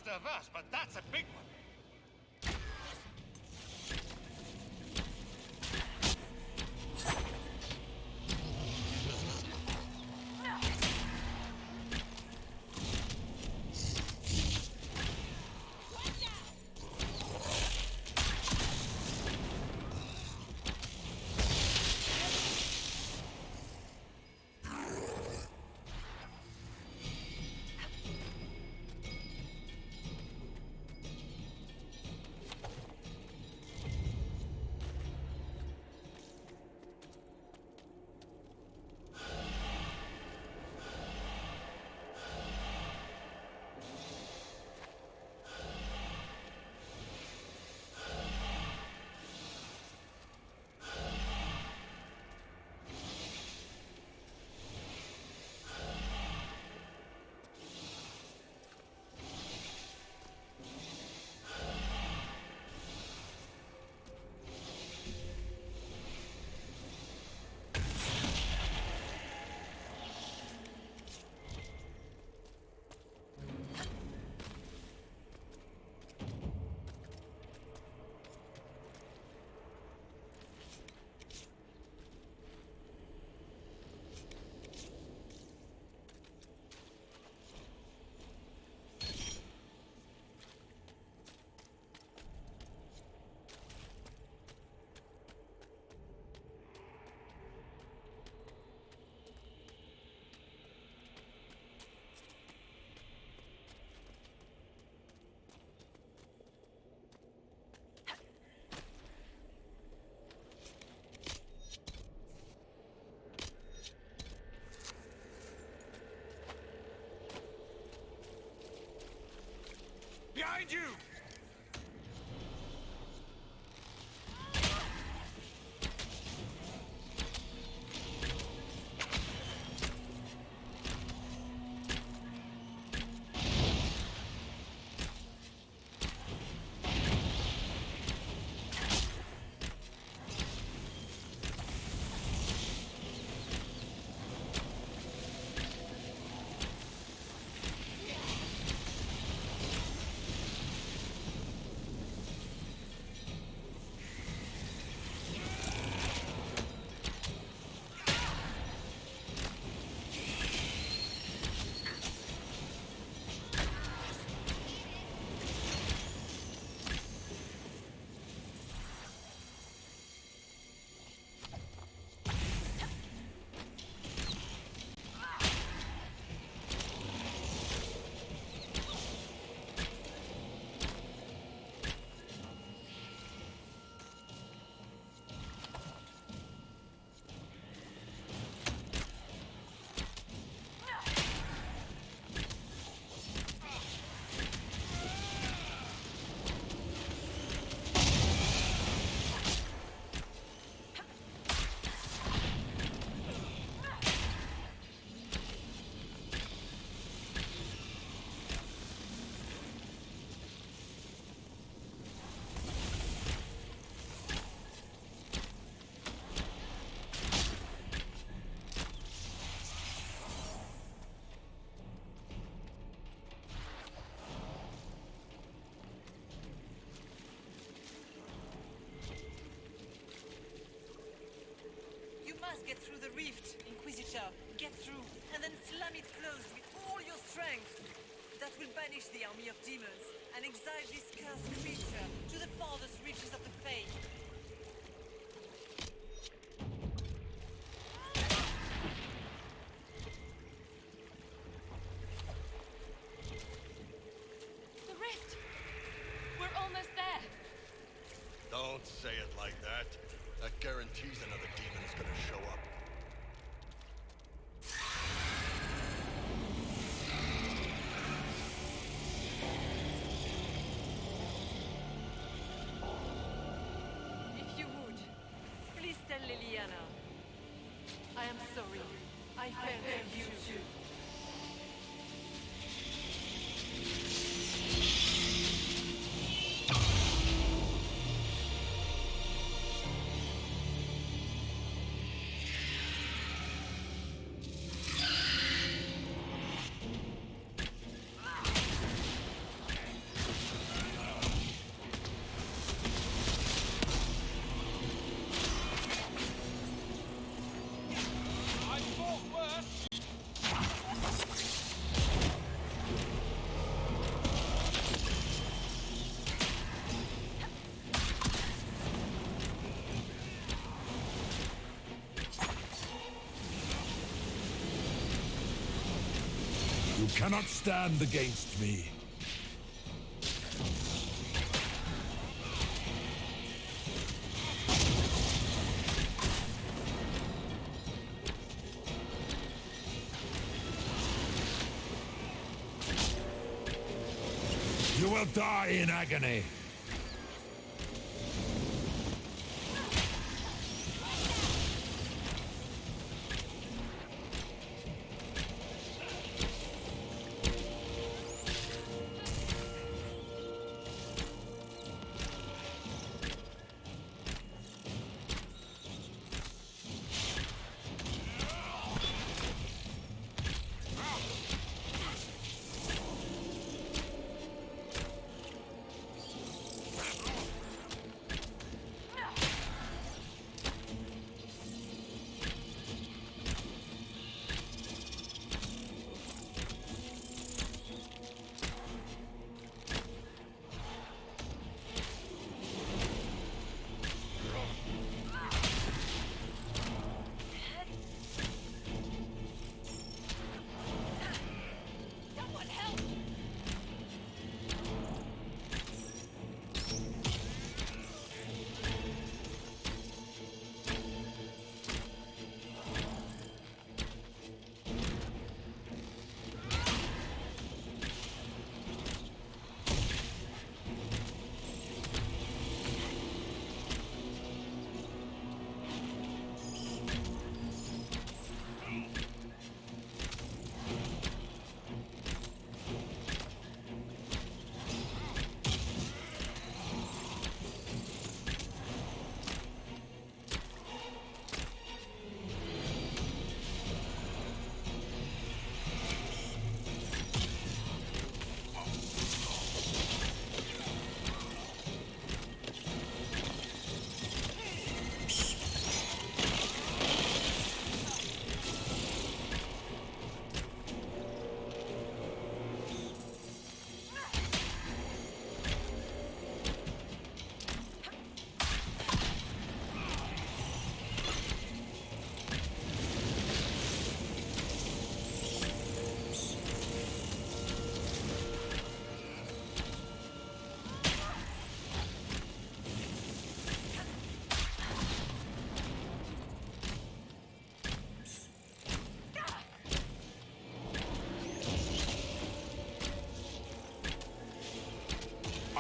diverse, but that's a big one. Behind you! Get through the rift, Inquisitor. Get through, and then slam it closed with all your strength. That will banish the army of demons and exile this cursed creature to the farthest reaches of the Fae. The rift! We're almost there. Don't say it like that. That guarantees another demon is gonna show up. If you would, please tell Liliana. I am sorry. I failed you too. cannot stand against me. You will die in agony.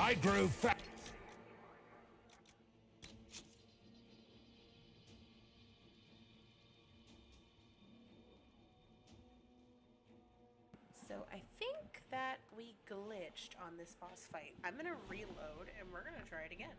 I grew fat. So I think that we glitched on this boss fight. I'm gonna reload and we're gonna try it again.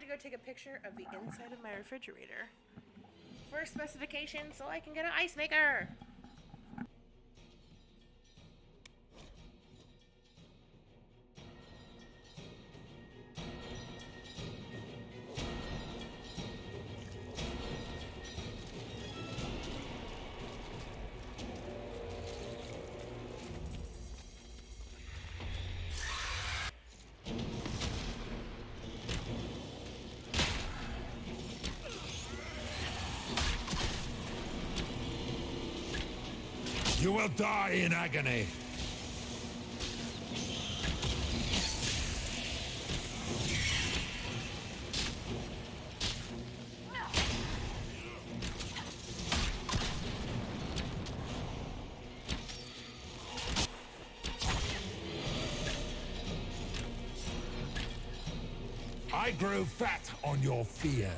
had to go take a picture of the inside of my refrigerator for specifications so I can get an ice maker. You will die in agony. I grow fat on your fear.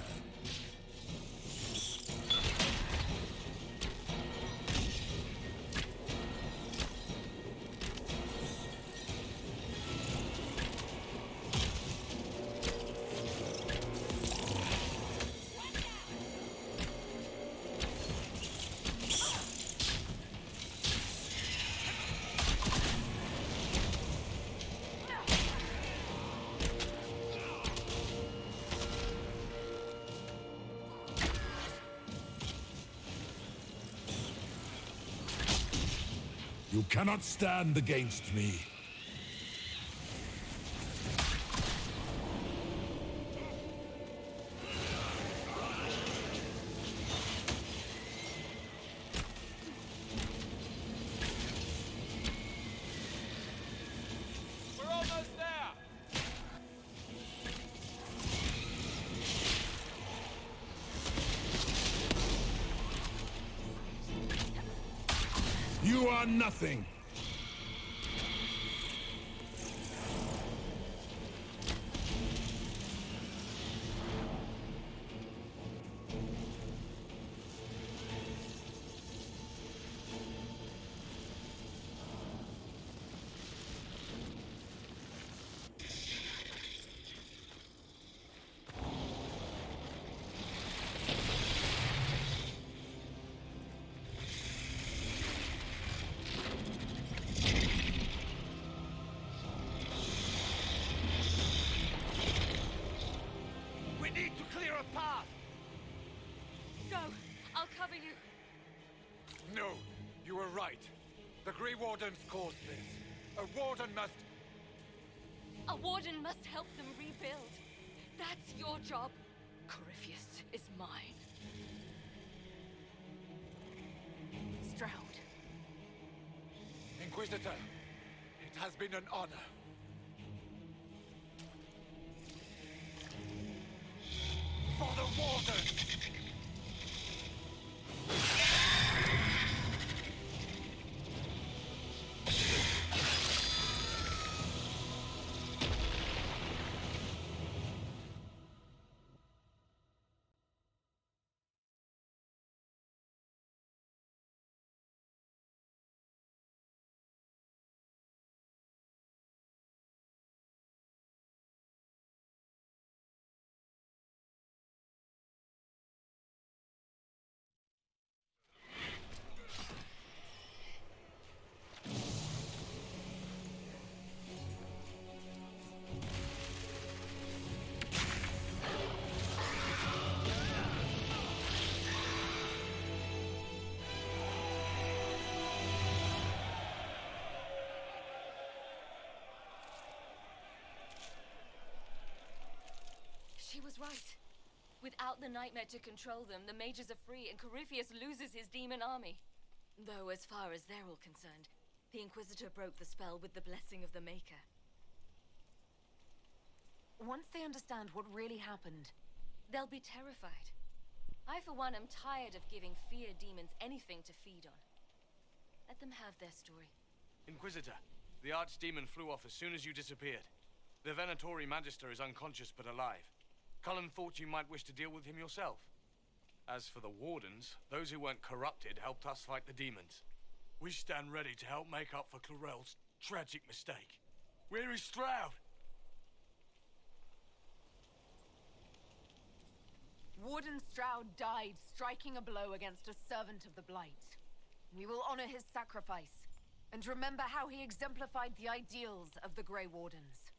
You cannot stand against me. We're almost there! You are nothing. We need to clear a path! Go! I'll cover you. No, you were right. The Grey Wardens caused this. A warden must... A warden must help them rebuild. That's your job. Corypheus is mine. Stroud. Inquisitor, it has been an honor. For the Warden! She was right. Without the nightmare to control them, the mages are free and Corypheus loses his demon army. Though as far as they're all concerned, the Inquisitor broke the spell with the blessing of the Maker. Once they understand what really happened, They'll be terrified. I, for one, am tired of giving fear demons anything to feed on. Let them have their story. Inquisitor, the Archdemon flew off as soon as you disappeared. The Venatori Magister is unconscious but alive. Cullen thought you might wish to deal with him yourself. As for the Wardens, those who weren't corrupted helped us fight the demons. We stand ready to help make up for Clarel's tragic mistake. Where is Stroud? Warden Stroud died striking a blow against a servant of the Blight. We will honor his sacrifice, and remember how he exemplified the ideals of the Grey Wardens,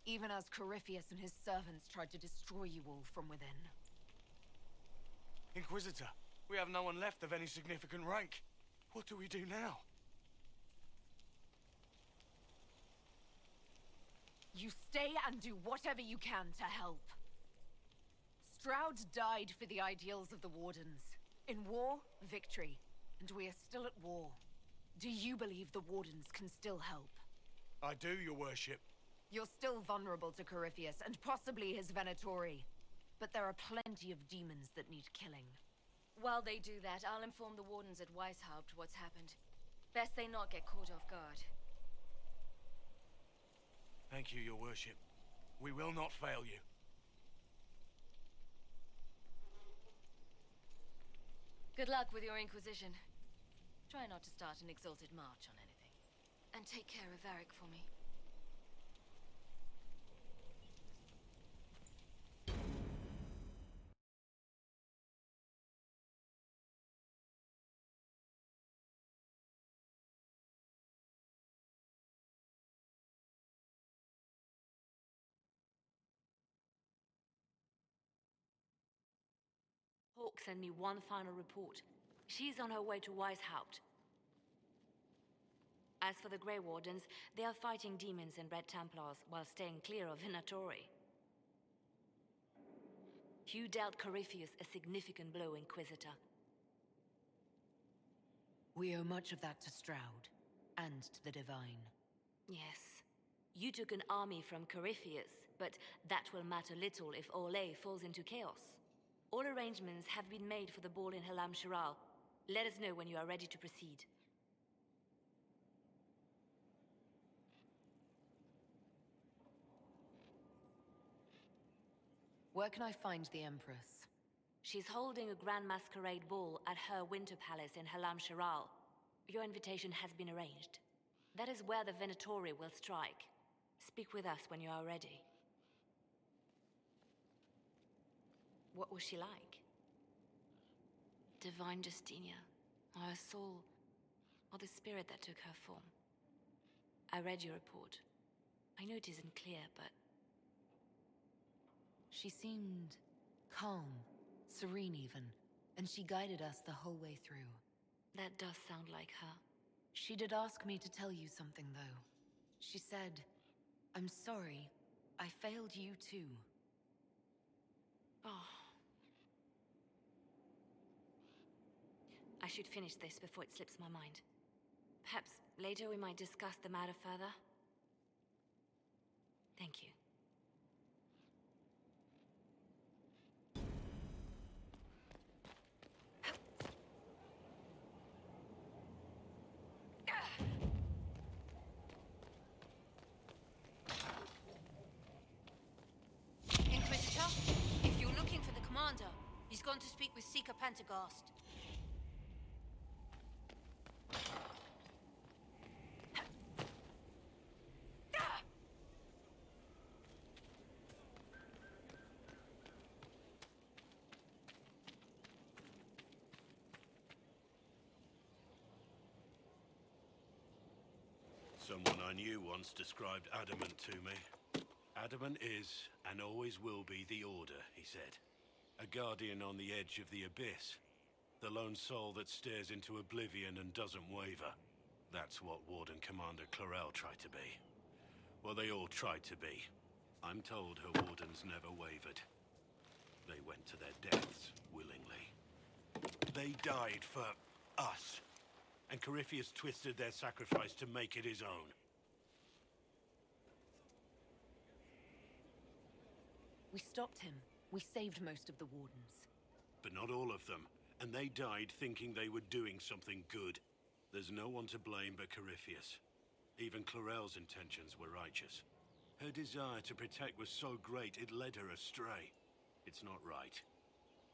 even as Corypheus and his servants tried to destroy you all from within. Inquisitor, we have no one left of any significant rank. What do we do now? You stay and do whatever you can to help. Stroud died for the ideals of the Wardens. In war, victory. And we are still at war. Do you believe the Wardens can still help? I do, your worship. You're still vulnerable to Corypheus, and possibly his Venatori. But there are plenty of demons that need killing. While they do that, I'll inform the Wardens at Weishaupt what's happened. Best they not get caught off guard. Thank you, your worship. We will not fail you. Good luck with your Inquisition. Try not to start an exalted march on anything. And take care of Varric for me. Hawk sent me one final report. She's on her way to Weishaupt. As for the Grey Wardens, they are fighting demons and Red Templars while staying clear of Venatori. You dealt Corypheus a significant blow, Inquisitor. We owe much of that to Stroud, and to the Divine. Yes. You took an army from Corypheus, but that will matter little if Orlais falls into chaos. All arrangements have been made for the ball in Halam Shiral. Let us know when you are ready to proceed. Where can I find the Empress? She's holding a grand masquerade ball at her winter palace in Halam Shiral. Your invitation has been arranged. That is where the Venatori will strike. Speak with us when you are ready. What was she like? Divine Justinia, or her soul, or the spirit that took her form. I read your report. I know it isn't clear, but... She seemed calm, serene even, and she guided us the whole way through. That does sound like her. She did ask me to tell you something, though. She said, "I'm sorry, I failed you too." Oh. I should finish this before it slips my mind. Perhaps later we might discuss the matter further. Thank you. Inquisitor, if you're looking for the commander, he's gone to speak with Seeker Pentecost. Someone I knew once described Adamant to me. Adamant is, and always will be, the Order, he said. A guardian on the edge of the abyss. The lone soul that stares into oblivion and doesn't waver. That's what Warden Commander Clarel tried to be. Well, they all tried to be. I'm told her wardens never wavered. They went to their deaths, willingly. They died for us. And Corypheus twisted their sacrifice to make it his own. We stopped him. We saved most of the Wardens. But not all of them. And they died thinking they were doing something good. There's no one to blame but Corypheus. Even Clarel's intentions were righteous. Her desire to protect was so great it led her astray. It's not right.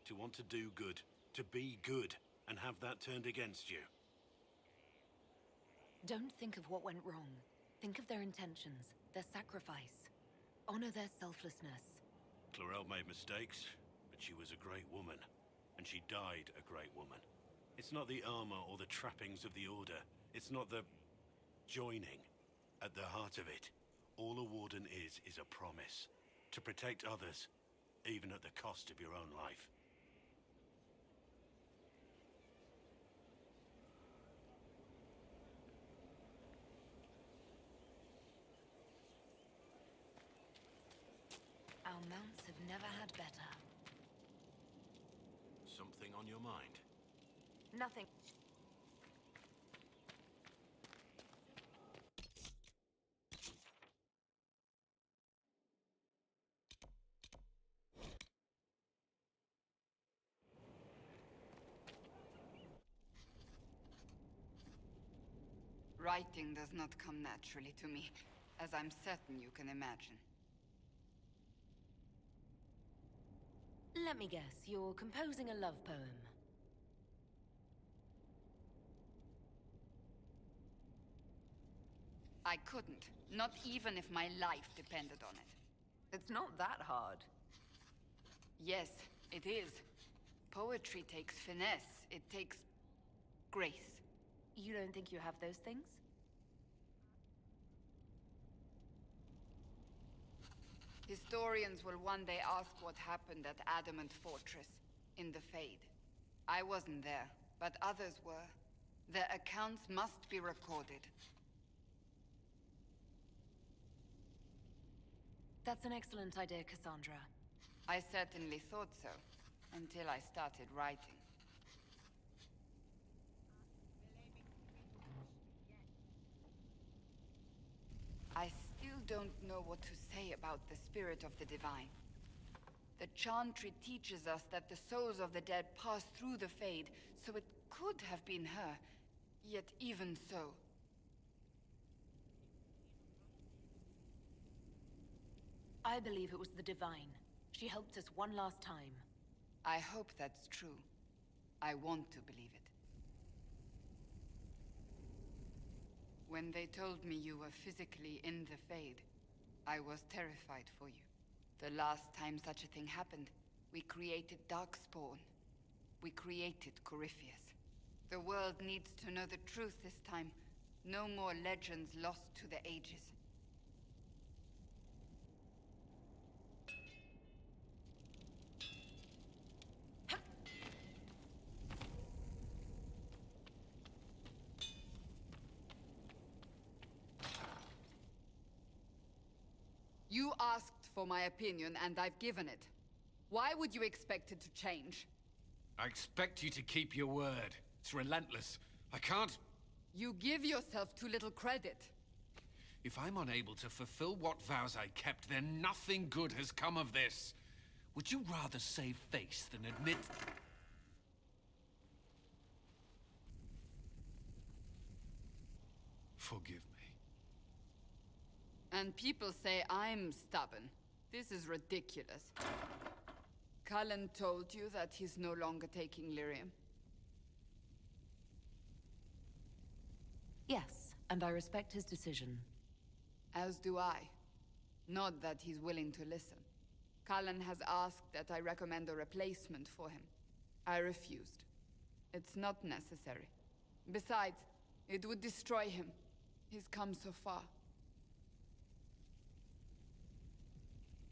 To want to do good, to be good, and have that turned against you. Don't think of what went wrong. Think of their intentions, their sacrifice. Honor their selflessness. Clarel made mistakes, but she was a great woman, and she died a great woman. It's not the armor or the trappings of the Order. It's not the joining. At the heart of it, all a warden is a promise. To protect others, even at the cost of your own life. Our mounts have never had better. Something on your mind? Nothing. Writing does not come naturally to me, as I'm certain you can imagine. Let me guess, you're composing a love poem. I couldn't, not even if my life depended on it. It's not that hard. Yes, it is. Poetry takes finesse, it takes grace. You don't think you have those things? Historians will one day ask what happened at Adamant Fortress, in the Fade. I wasn't there, but others were. Their accounts must be recorded. That's an excellent idea, Cassandra. I certainly thought so, until I started writing. I still don't know what to say about the spirit of the divine. The Chantry teaches us that the souls of the dead pass through the Fade, so it could have been her. Yet even so... I believe it was the divine. She helped us one last time. I hope that's true. I want to believe it. When they told me you were physically in the Fade, I was terrified for you. The last time such a thing happened, we created Darkspawn. We created Corypheus. The world needs to know the truth this time. No more legends lost to the ages. You asked for my opinion, and I've given it. Why would you expect it to change? I expect you to keep your word. It's relentless. I can't... You give yourself too little credit. If I'm unable to fulfill what vows I kept, then nothing good has come of this. Would you rather save face than admit... Forgive me. And people say I'm stubborn. This is ridiculous. Cullen told you that he's no longer taking lyrium? Yes, and I respect his decision. As do I. Not that he's willing to listen. Cullen has asked that I recommend a replacement for him. I refused. It's not necessary. Besides, it would destroy him. He's come so far.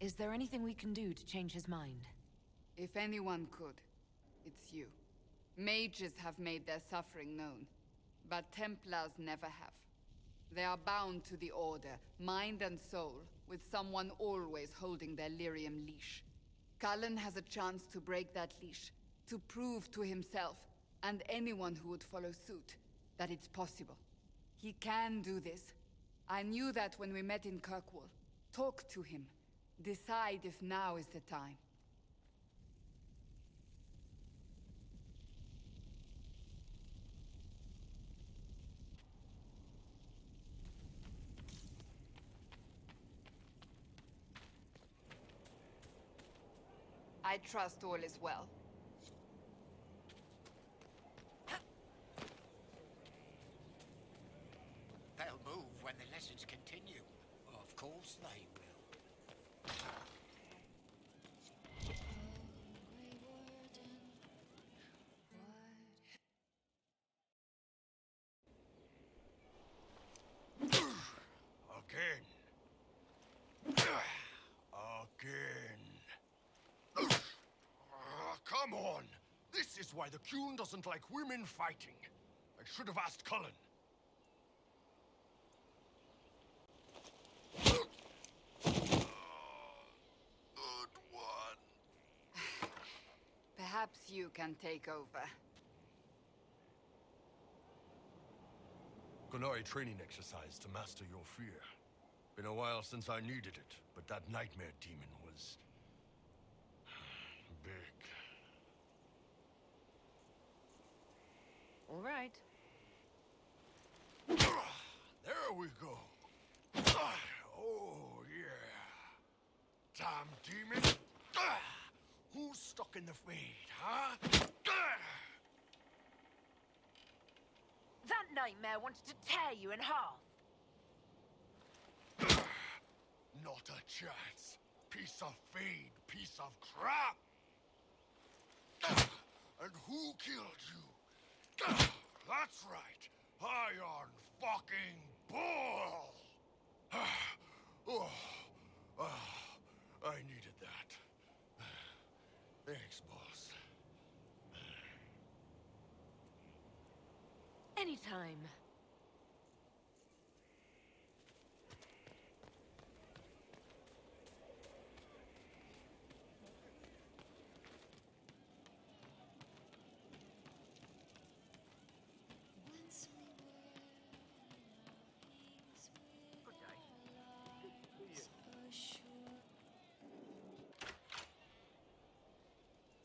Is there anything we can do to change his mind? If anyone could, it's you. Mages have made their suffering known, but Templars never have. They are bound to the Order, mind and soul, with someone always holding their lyrium leash. Cullen has a chance to break that leash, to prove to himself, and anyone who would follow suit, that it's possible. He can do this. I knew that when we met in Kirkwall. Talk to him. Decide if now is the time. I trust all is well. They'll move when the lessons continue. Of course they will. That's why the Qun doesn't like women fighting. I should have asked Cullen. Good one. Perhaps you can take over. Gunoi training exercise to master your fear. Been a while since I needed it, but that nightmare demon was... big. All right. There we go. Oh, yeah. Damn demon. Who's stuck in the fade, huh? That nightmare wanted to tear you in half. Not a chance. Piece of fade, piece of crap. And who killed you? That's right. Iron fucking Bull! I needed that. Thanks, boss. Anytime.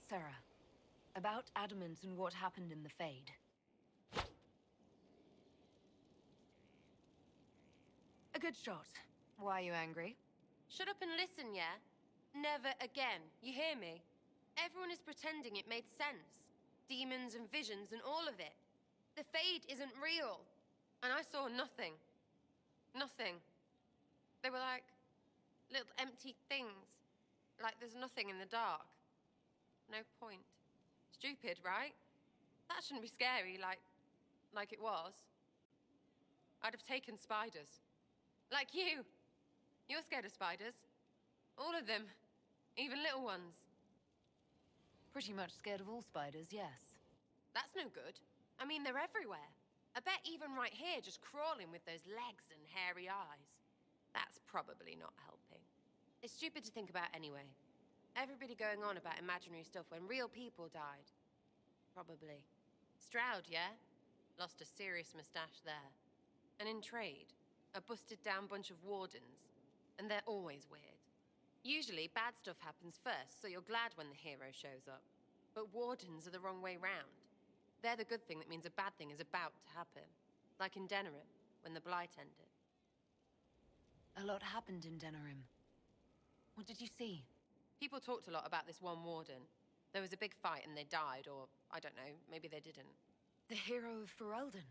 Sarah, about Adamant and what happened in the Fade. A good shot. Why are you angry? Shut up and listen, yeah? Never again. You hear me? Everyone is pretending it made sense. Demons and visions and all of it. The Fade isn't real. And I saw nothing. Nothing. They were like little empty things. Like there's nothing in the dark. No point. Stupid, right? That shouldn't be scary, like it was. I'd have taken spiders. Like you. You're scared of spiders. All of them. Even little ones. Pretty much scared of all spiders, yes. That's no good. I mean, they're everywhere. I bet even right here, just crawling with those legs and hairy eyes. That's probably not helping. It's stupid to think about anyway. Everybody going on about imaginary stuff when real people died. Probably. Stroud, yeah? Lost a serious mustache there. And in trade, a busted-down bunch of wardens. And they're always weird. Usually, bad stuff happens first, so you're glad when the hero shows up. But wardens are the wrong way round. They're the good thing that means a bad thing is about to happen. Like in Denerim, when the Blight ended. A lot happened in Denerim. What did you see? People talked a lot about this one warden. There was a big fight and they died, or, I don't know, maybe they didn't. The hero of Ferelden.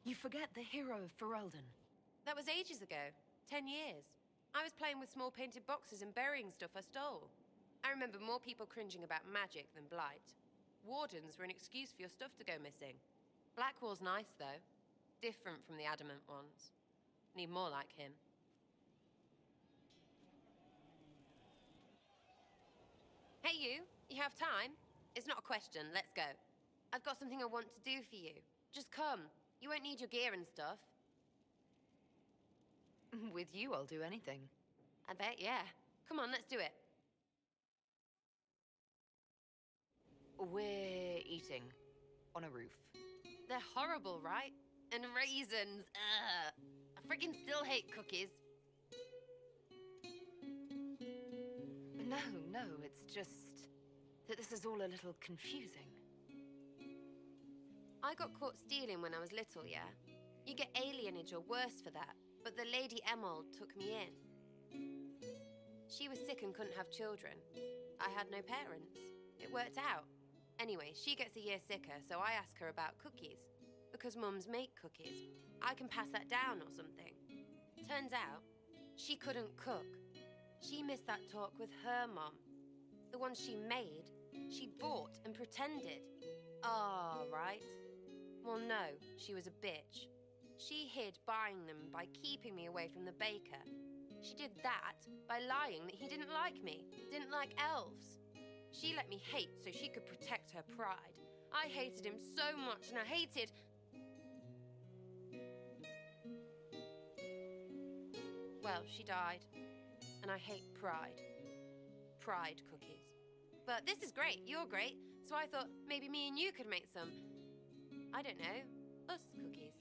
You forget the hero of Ferelden. That was ages ago. 10 years. I was playing with small painted boxes and burying stuff I stole. I remember more people cringing about magic than Blight. Wardens were an excuse for your stuff to go missing. Blackwall's nice, though. Different from the Adamant ones. Need more like him. Hey, you have time? It's not a question, let's go. I've got something I want to do for you. Just come. You won't need your gear and stuff. With you, I'll do anything. I bet, yeah. Come on, let's do it. We're eating. On a roof. They're horrible, right? And raisins. Ugh. I freaking still hate cookies. No, it's just that this is all a little confusing. I got caught stealing when I was little, yeah? You get alienage or worse for that, but the Lady Emerald took me in. She was sick and couldn't have children. I had no parents. It worked out. Anyway, she gets a year sicker, so I ask her about cookies. Because mums make cookies. I can pass that down or something. Turns out, she couldn't cook. She missed that talk with her mom. The one she made, she bought and pretended. Ah, right. Well, no, she was a bitch. She hid buying them by keeping me away from the baker. She did that by lying that he didn't like me, didn't like elves. She let me hate so she could protect her pride. I hated him so much, and I hated... Well, she died. And I hate pride. Pride cookies. But this is great, you're great, so I thought maybe me and you could make some, I don't know, us cookies.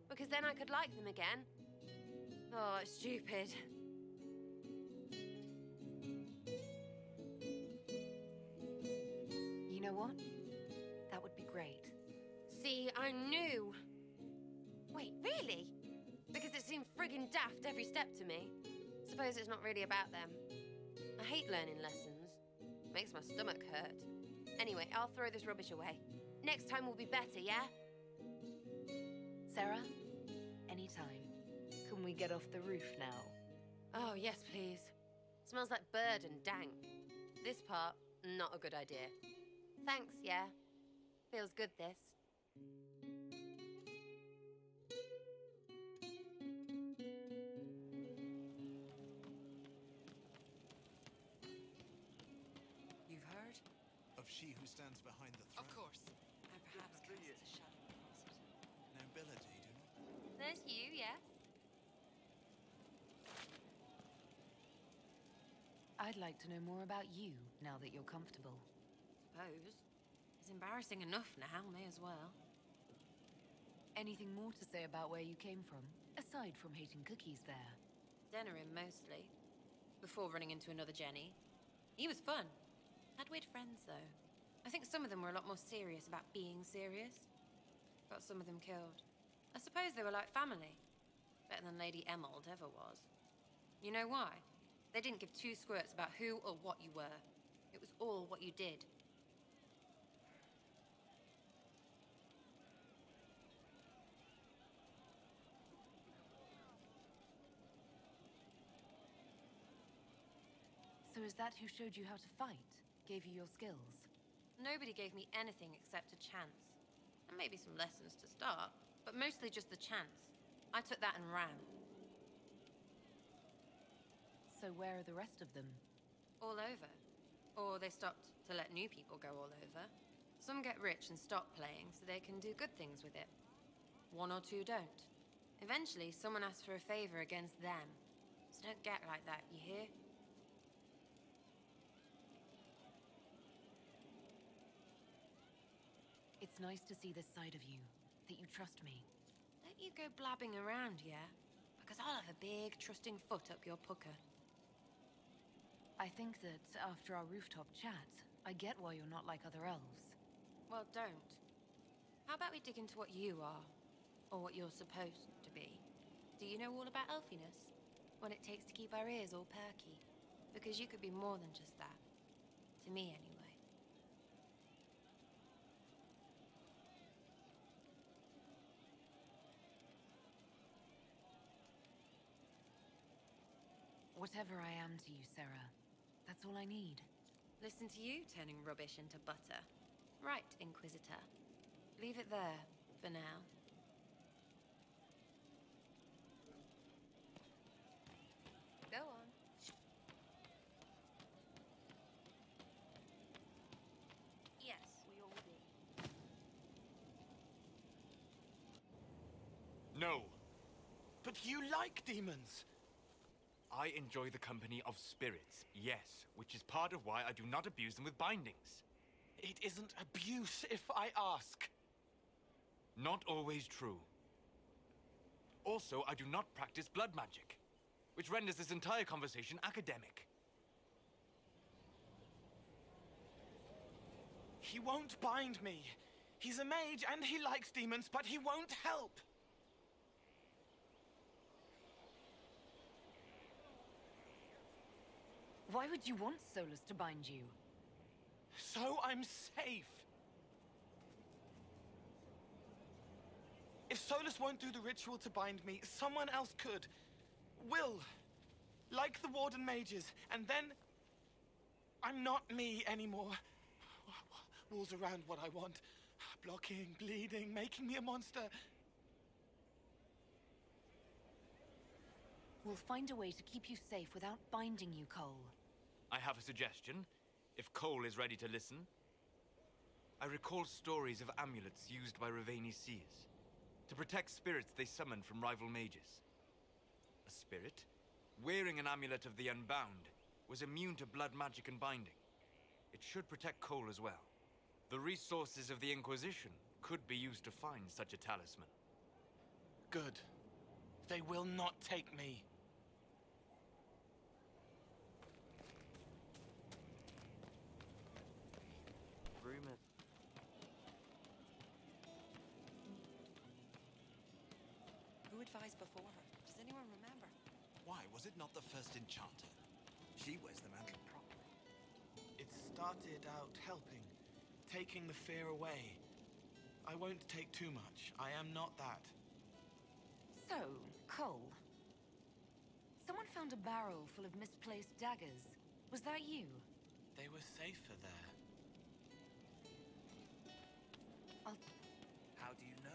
Because then I could like them again. Oh, it's stupid. You know what? That would be great. See, I knew. Wait, really? Because it seemed friggin' daft every step to me. Suppose it's not really about them. I hate learning lessons. Makes my stomach hurt. Anyway, I'll throw this rubbish away. Next time will be better, yeah? Sarah, anytime. Can we get off the roof now? Oh, yes, please. Smells like bird and dank. This part, not a good idea. Thanks, yeah. Feels good, this. You've heard? Of she who stands behind the throne? Of course. And perhaps casts a shadow across it. Nobility, do not. There's you, yes? I'd like to know more about you, now that you're comfortable. Suppose. It's embarrassing enough now, may as well. Anything more to say about where you came from, aside from hating cookies there? Denerim, mostly. Before running into another Jenny. He was fun. Had weird friends, though. I think some of them were a lot more serious about being serious. Got some of them killed. I suppose they were like family. Better than Lady Emold ever was. You know why? They didn't give two squirts about who or what you were. It was all what you did. So is that who showed you how to fight? Gave you your skills? Nobody gave me anything except a chance. And maybe some lessons to start, but mostly just the chance. I took that and ran. So where are the rest of them? All over. Or they stopped to let new people go all over. Some get rich and stop playing so they can do good things with it. One or two don't. Eventually, someone asks for a favor against them. So don't get like that, you hear? It's nice to see this side of you, that you trust me. Don't you go blabbing around, yeah? Because I'll have a big, trusting foot up your pucker. I think that after our rooftop chat, I get why you're not like other elves. Well, don't. How about we dig into what you are? Or what you're supposed to be? Do you know all about elfiness? What it takes to keep our ears all perky? Because you could be more than just that. To me, anyway. Whatever I am to you, Sarah, that's all I need. Listen to you turning rubbish into butter. Right, Inquisitor. Leave it there, for now. Go on. Yes, we all did. No. But you like demons! I enjoy the company of spirits, yes, which is part of why I do not abuse them with bindings. It isn't abuse if I ask. Not always true. Also, I do not practice blood magic, which renders this entire conversation academic. He won't bind me. He's a mage and he likes demons, but he won't help. Why would you want Solus to bind you? So I'm safe. If Solus won't do the ritual to bind me, someone else could. Will. Like the Warden mages. And then... I'm not me anymore. Walls around what I want. Blocking, bleeding, making me a monster. We'll find a way to keep you safe without binding you, Cole. I have a suggestion, if Cole is ready to listen. I recall stories of amulets used by Raveni seers to protect spirits they summoned from rival mages. A spirit, wearing an amulet of the Unbound, was immune to blood magic and binding. It should protect Cole as well. The resources of the Inquisition could be used to find such a talisman. Good. They will not take me. Rumor. Who advised before her? Does anyone remember? Why, was it not the first enchanter? She wears the mantle properly. It started out helping, taking the fear away. I won't take too much. I am not that. So, Cole. Someone found a barrel full of misplaced daggers. Was that you? They were safer there. How do you know?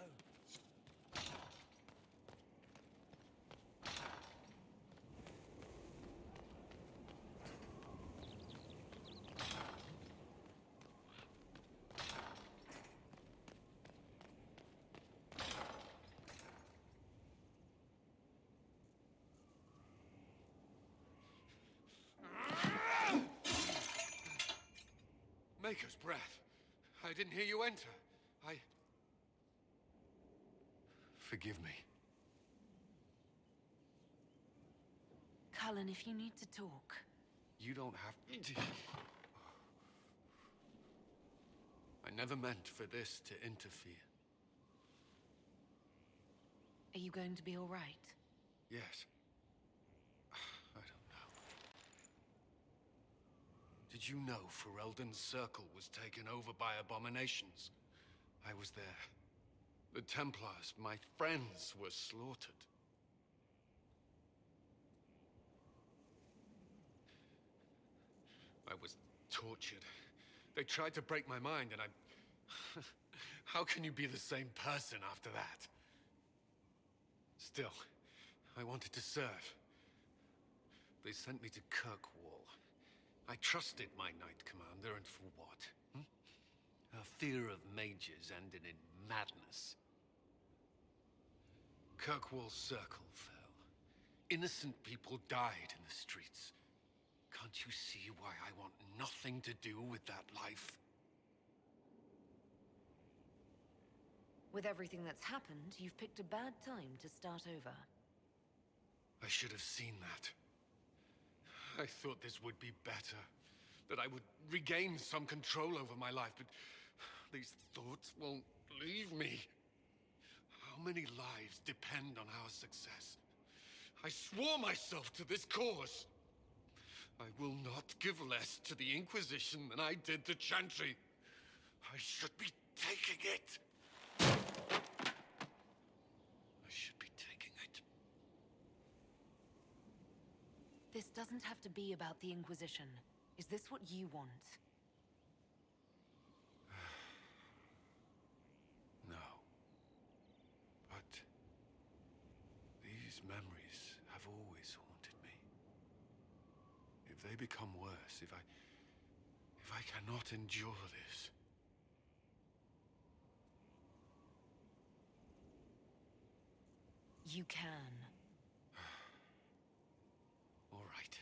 Maker's breath. I didn't hear you enter. Forgive me. Cullen, if you need to talk. You don't have to. I never meant for this to interfere. Are you going to be all right? Yes. I don't know. Did you know Ferelden's circle was taken over by abominations? I was there. The Templars, my friends, were slaughtered. I was tortured. They tried to break my mind, and I... How can you be the same person after that? Still, I wanted to serve. They sent me to Kirkwall. I trusted my Knight Commander, and for what? Her fear of mages ended in madness. Kirkwall's circle fell. Innocent people died in the streets. Can't you see why I want nothing to do with that life? With everything that's happened, you've picked a bad time to start over. I should have seen that. I thought this would be better. That I would regain some control over my life, but these thoughts won't leave me. How many lives depend on our success? I swore myself to this cause. I will not give less to the Inquisition than I did to Chantry. I should be taking it. I should be taking it. This doesn't have to be about the Inquisition. Is this what you want? No. But these memories have always haunted me. If they become worse, if I cannot endure this... You can. All right.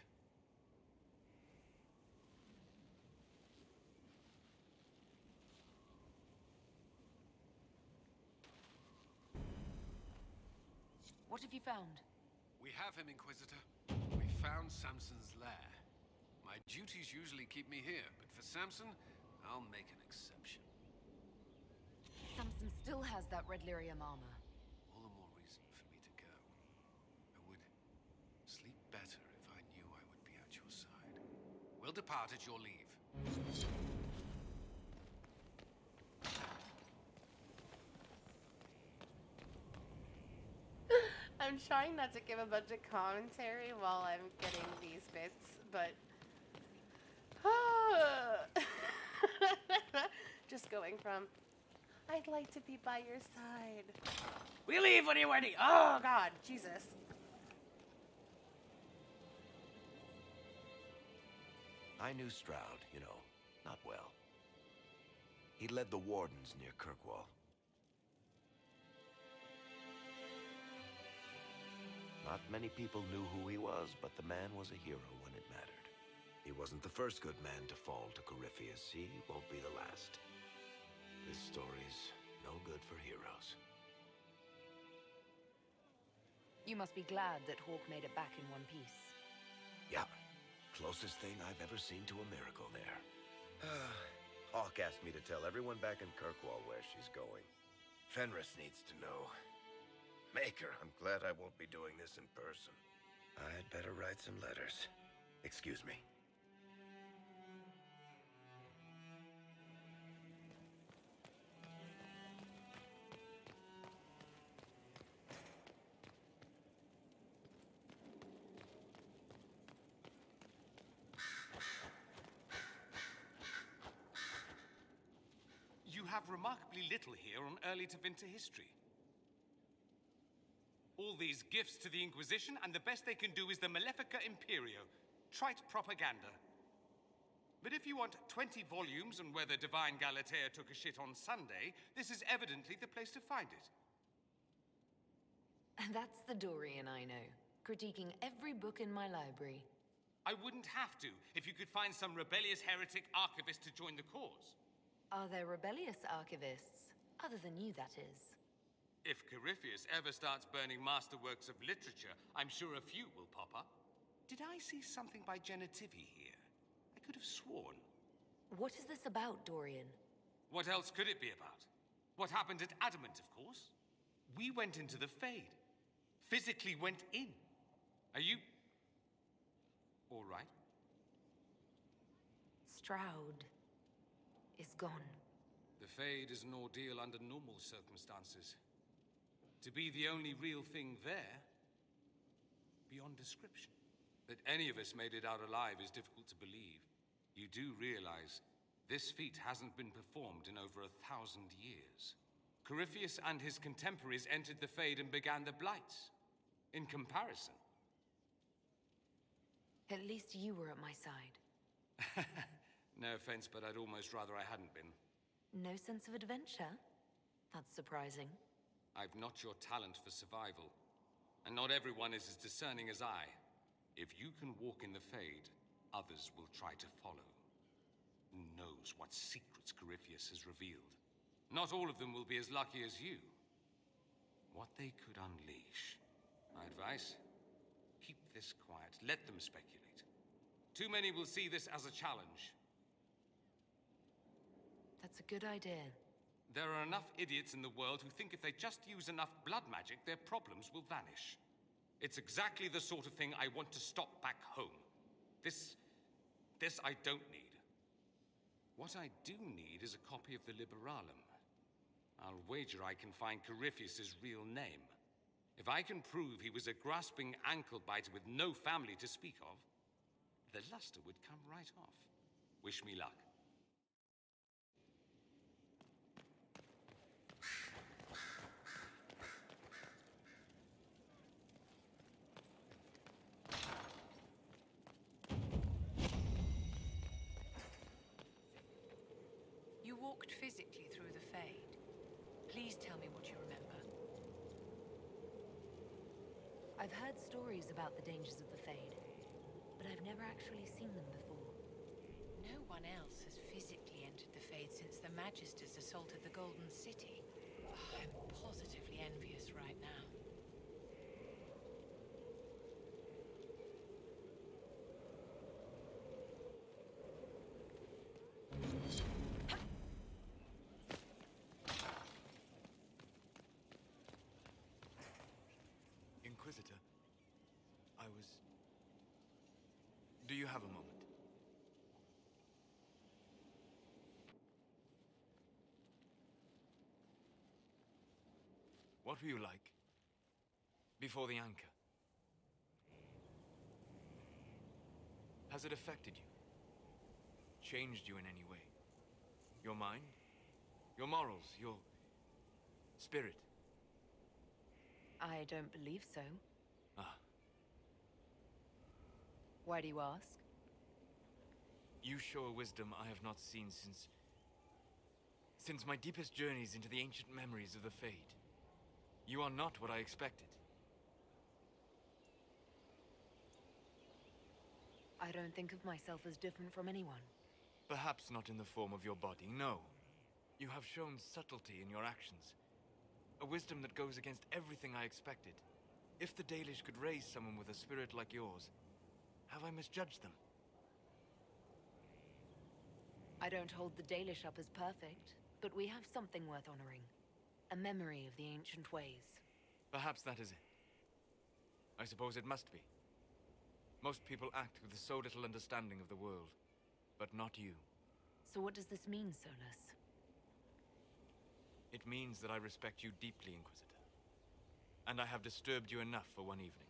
What have you found? We have him, Inquisitor. We found Samson's lair. My duties usually keep me here, but for Samson, I'll make an exception. Samson still has that red lyrium armor. All the more reason for me to go. I would sleep better if I knew I would be at your side. We'll depart at your leave. I'm trying not to give a bunch of commentary while I'm getting these bits, but... Just going from, I'd like to be by your side. We leave when you're ready. Oh, God. Jesus. I knew Stroud, you know, not well. He led the Wardens near Kirkwall. Not many people knew who he was, but the man was a hero when it mattered. He wasn't the first good man to fall to Corypheus. He won't be the last. This story's no good for heroes. You must be glad that Hawk made it back in one piece. Yeah, closest thing I've ever seen to a miracle there. Hawk asked me to tell everyone back in Kirkwall where she's going. Fenris needs to know. Maker, I'm glad I won't be doing this in person. I'd better write some letters. Excuse me. You have remarkably little here on early to Winter history. All these gifts to the Inquisition, and the best they can do is the Malefica Imperio. Trite propaganda. But if you want 20 volumes on whether Divine Galatea took a shit on Sunday, this is evidently the place to find it. That's the Dorian I know, critiquing every book in my library. I wouldn't have to if you could find some rebellious heretic archivist to join the cause. Are there rebellious archivists? Other than you, that is. If Corypheus ever starts burning masterworks of literature, I'm sure a few will pop up. Did I see something by Genitivy here? I could have sworn. What is this about, Dorian? What else could it be about? What happened at Adamant, of course. We went into the Fade. Physically went in. Are you... all right? Stroud is gone. The Fade is an ordeal under normal circumstances. To be the only real thing there, beyond description. That any of us made it out alive is difficult to believe. You do realize this feat hasn't been performed in over 1,000 years. Corypheus and his contemporaries entered the Fade and began the Blights. In comparison. At least you were at my side. No offense, but I'd almost rather I hadn't been. No sense of adventure? That's surprising. I've not your talent for survival. And not everyone is as discerning as I. If you can walk in the Fade, others will try to follow. Who knows what secrets Corypheus has revealed? Not all of them will be as lucky as you. What they could unleash. My advice? Keep this quiet. Let them speculate. Too many will see this as a challenge. That's a good idea. There are enough idiots in the world who think if they just use enough blood magic, their problems will vanish. It's exactly the sort of thing I want to stop back home. This I don't need. What I do need is a copy of the Liberalum. I'll wager I can find Corypheus's real name. If I can prove he was a grasping ankle-biter with no family to speak of, the luster would come right off. Wish me luck. You walked physically through the Fade. Please tell me what you remember. I've heard stories about the dangers of the Fade, but I've never actually seen them before. No one else has physically entered the Fade since the Magisters assaulted the Golden City. Oh, I'm positively envious right now. Inquisitor, Do you have a moment? What were you like before the anchor? Has it affected you? Changed you in any way? Your mind? Your morals? Your spirit? I don't believe so. Ah. Why do you ask? You show a wisdom I have not seen Since my deepest journeys into the ancient memories of the Fade, you are not what I expected. I don't think of myself as different from anyone. Perhaps not in the form of your body, no. You have shown subtlety in your actions. A wisdom that goes against everything I expected. If the Dalish could raise someone with a spirit like yours, have I misjudged them? I don't hold the Dalish up as perfect, but we have something worth honoring. A memory of the ancient ways. Perhaps that is it. I suppose it must be. Most people act with so little understanding of the world, but not you. So what does this mean, Solus? It means that I respect you deeply, Inquisitor. And I have disturbed you enough for one evening.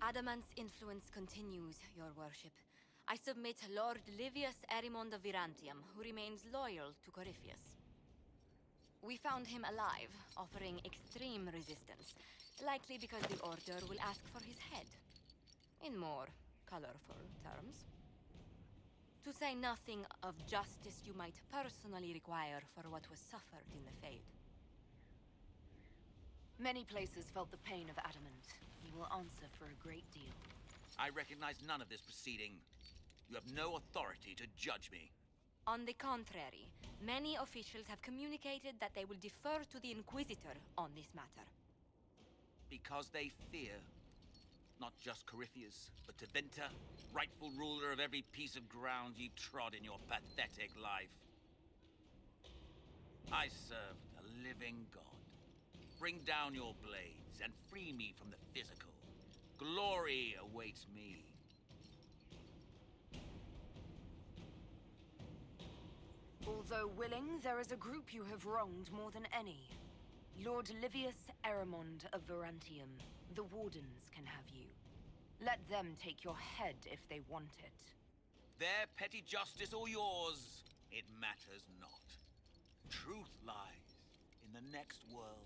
Adamant's influence continues, your worship. I submit Lord Livius Erimond of Virantium, who remains loyal to Corypheus. We found him alive, offering extreme resistance, likely because the Order will ask for his head. In more colorful terms. To say nothing of justice you might personally require for what was suffered in the Fade. Many places felt the pain of Adamant. He will answer for a great deal. I recognize none of this proceeding. You have no authority to judge me. On the contrary, many officials have communicated that they will defer to the Inquisitor on this matter. Because they fear not just Corypheus, but Tevinter, rightful ruler of every piece of ground ye trod in your pathetic life. I serve a living god. Bring down your blades and free me from the physical. Glory awaits me. Although willing, there is a group you have wronged more than any. Lord Livius Erimond of Virantium. The Wardens can have you. Let them take your head if they want it. Their petty justice or yours, it matters not. Truth lies in the next world.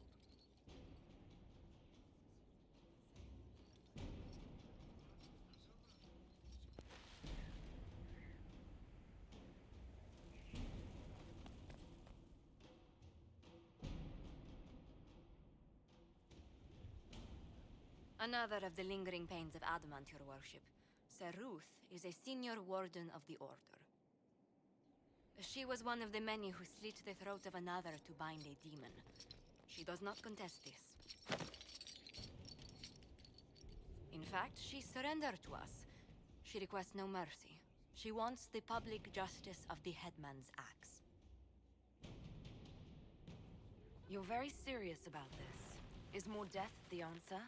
Another of the lingering pains of Adamant, your worship. Sir Ruth is a senior warden of the Order. She was one of the many who slit the throat of another to bind a demon. She does not contest this. In fact, she surrendered to us. She requests no mercy. She wants the public justice of the headman's axe. You're very serious about this. Is more death the answer?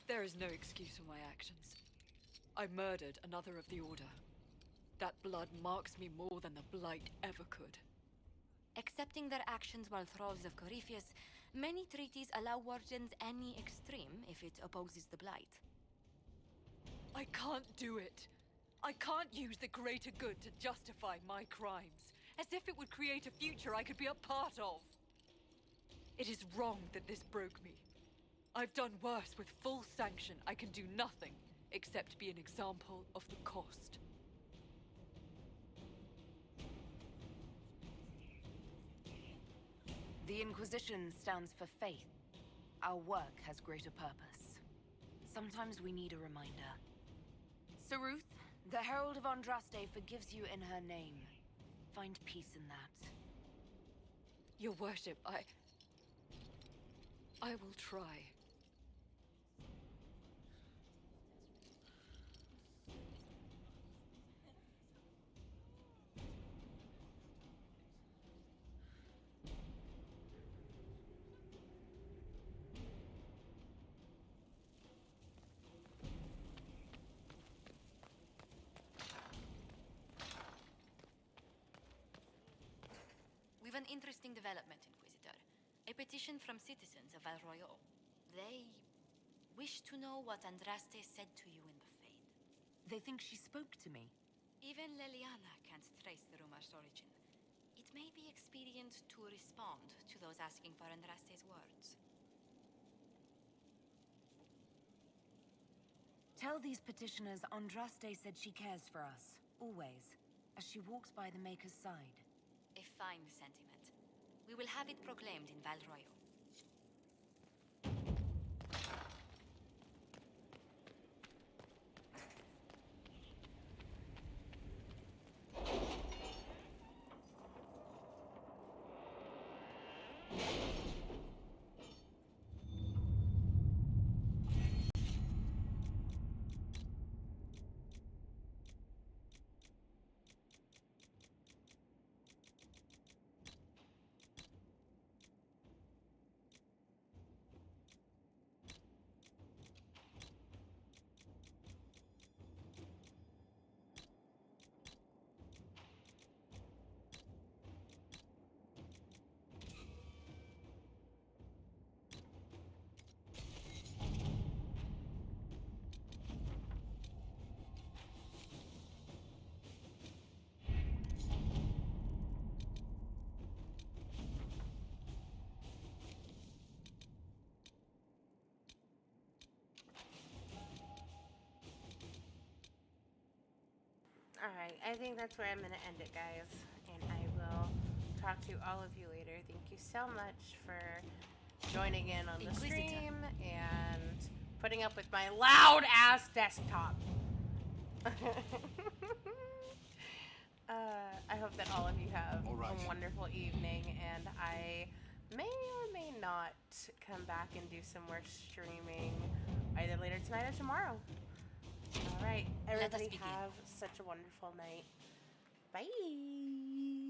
There is no excuse for my actions. I murdered another of the Order. That blood marks me more than the Blight ever could. Accepting their actions while thralls of Corypheus, many treaties allow wardens any extreme if it opposes the Blight. I can't do it. I can't use the greater good to justify my crimes, as if it would create a future I could be a part of. It is wrong that this broke me. I've done worse with full sanction. I can do nothing except be an example of the cost. The Inquisition stands for faith. Our work has greater purpose. Sometimes we need a reminder. Sir Ruth, the Herald of Andraste forgives you in her name. Find peace in that. Your worship, I will try. an interesting development, Inquisitor. A petition from citizens of Val Royal. They wish to know what Andraste said to you in the Fade. They think she spoke to me. Even Leliana can't trace the rumor's origin. It may be expedient to respond to those asking for Andraste's words. Tell these petitioners Andraste said she cares for us, always, as she walks by the Maker's side. A fine sentiment. We will have it proclaimed in Val Royal. Alright, I think that's where I'm going to end it, guys. And I will talk to all of you later. Thank you so much for joining in on the stream and putting up with my loud-ass desktop. I hope that all of you have a wonderful evening, and I may or may not come back and do some more streaming either later tonight or tomorrow. All right, everybody have such a wonderful night. Bye.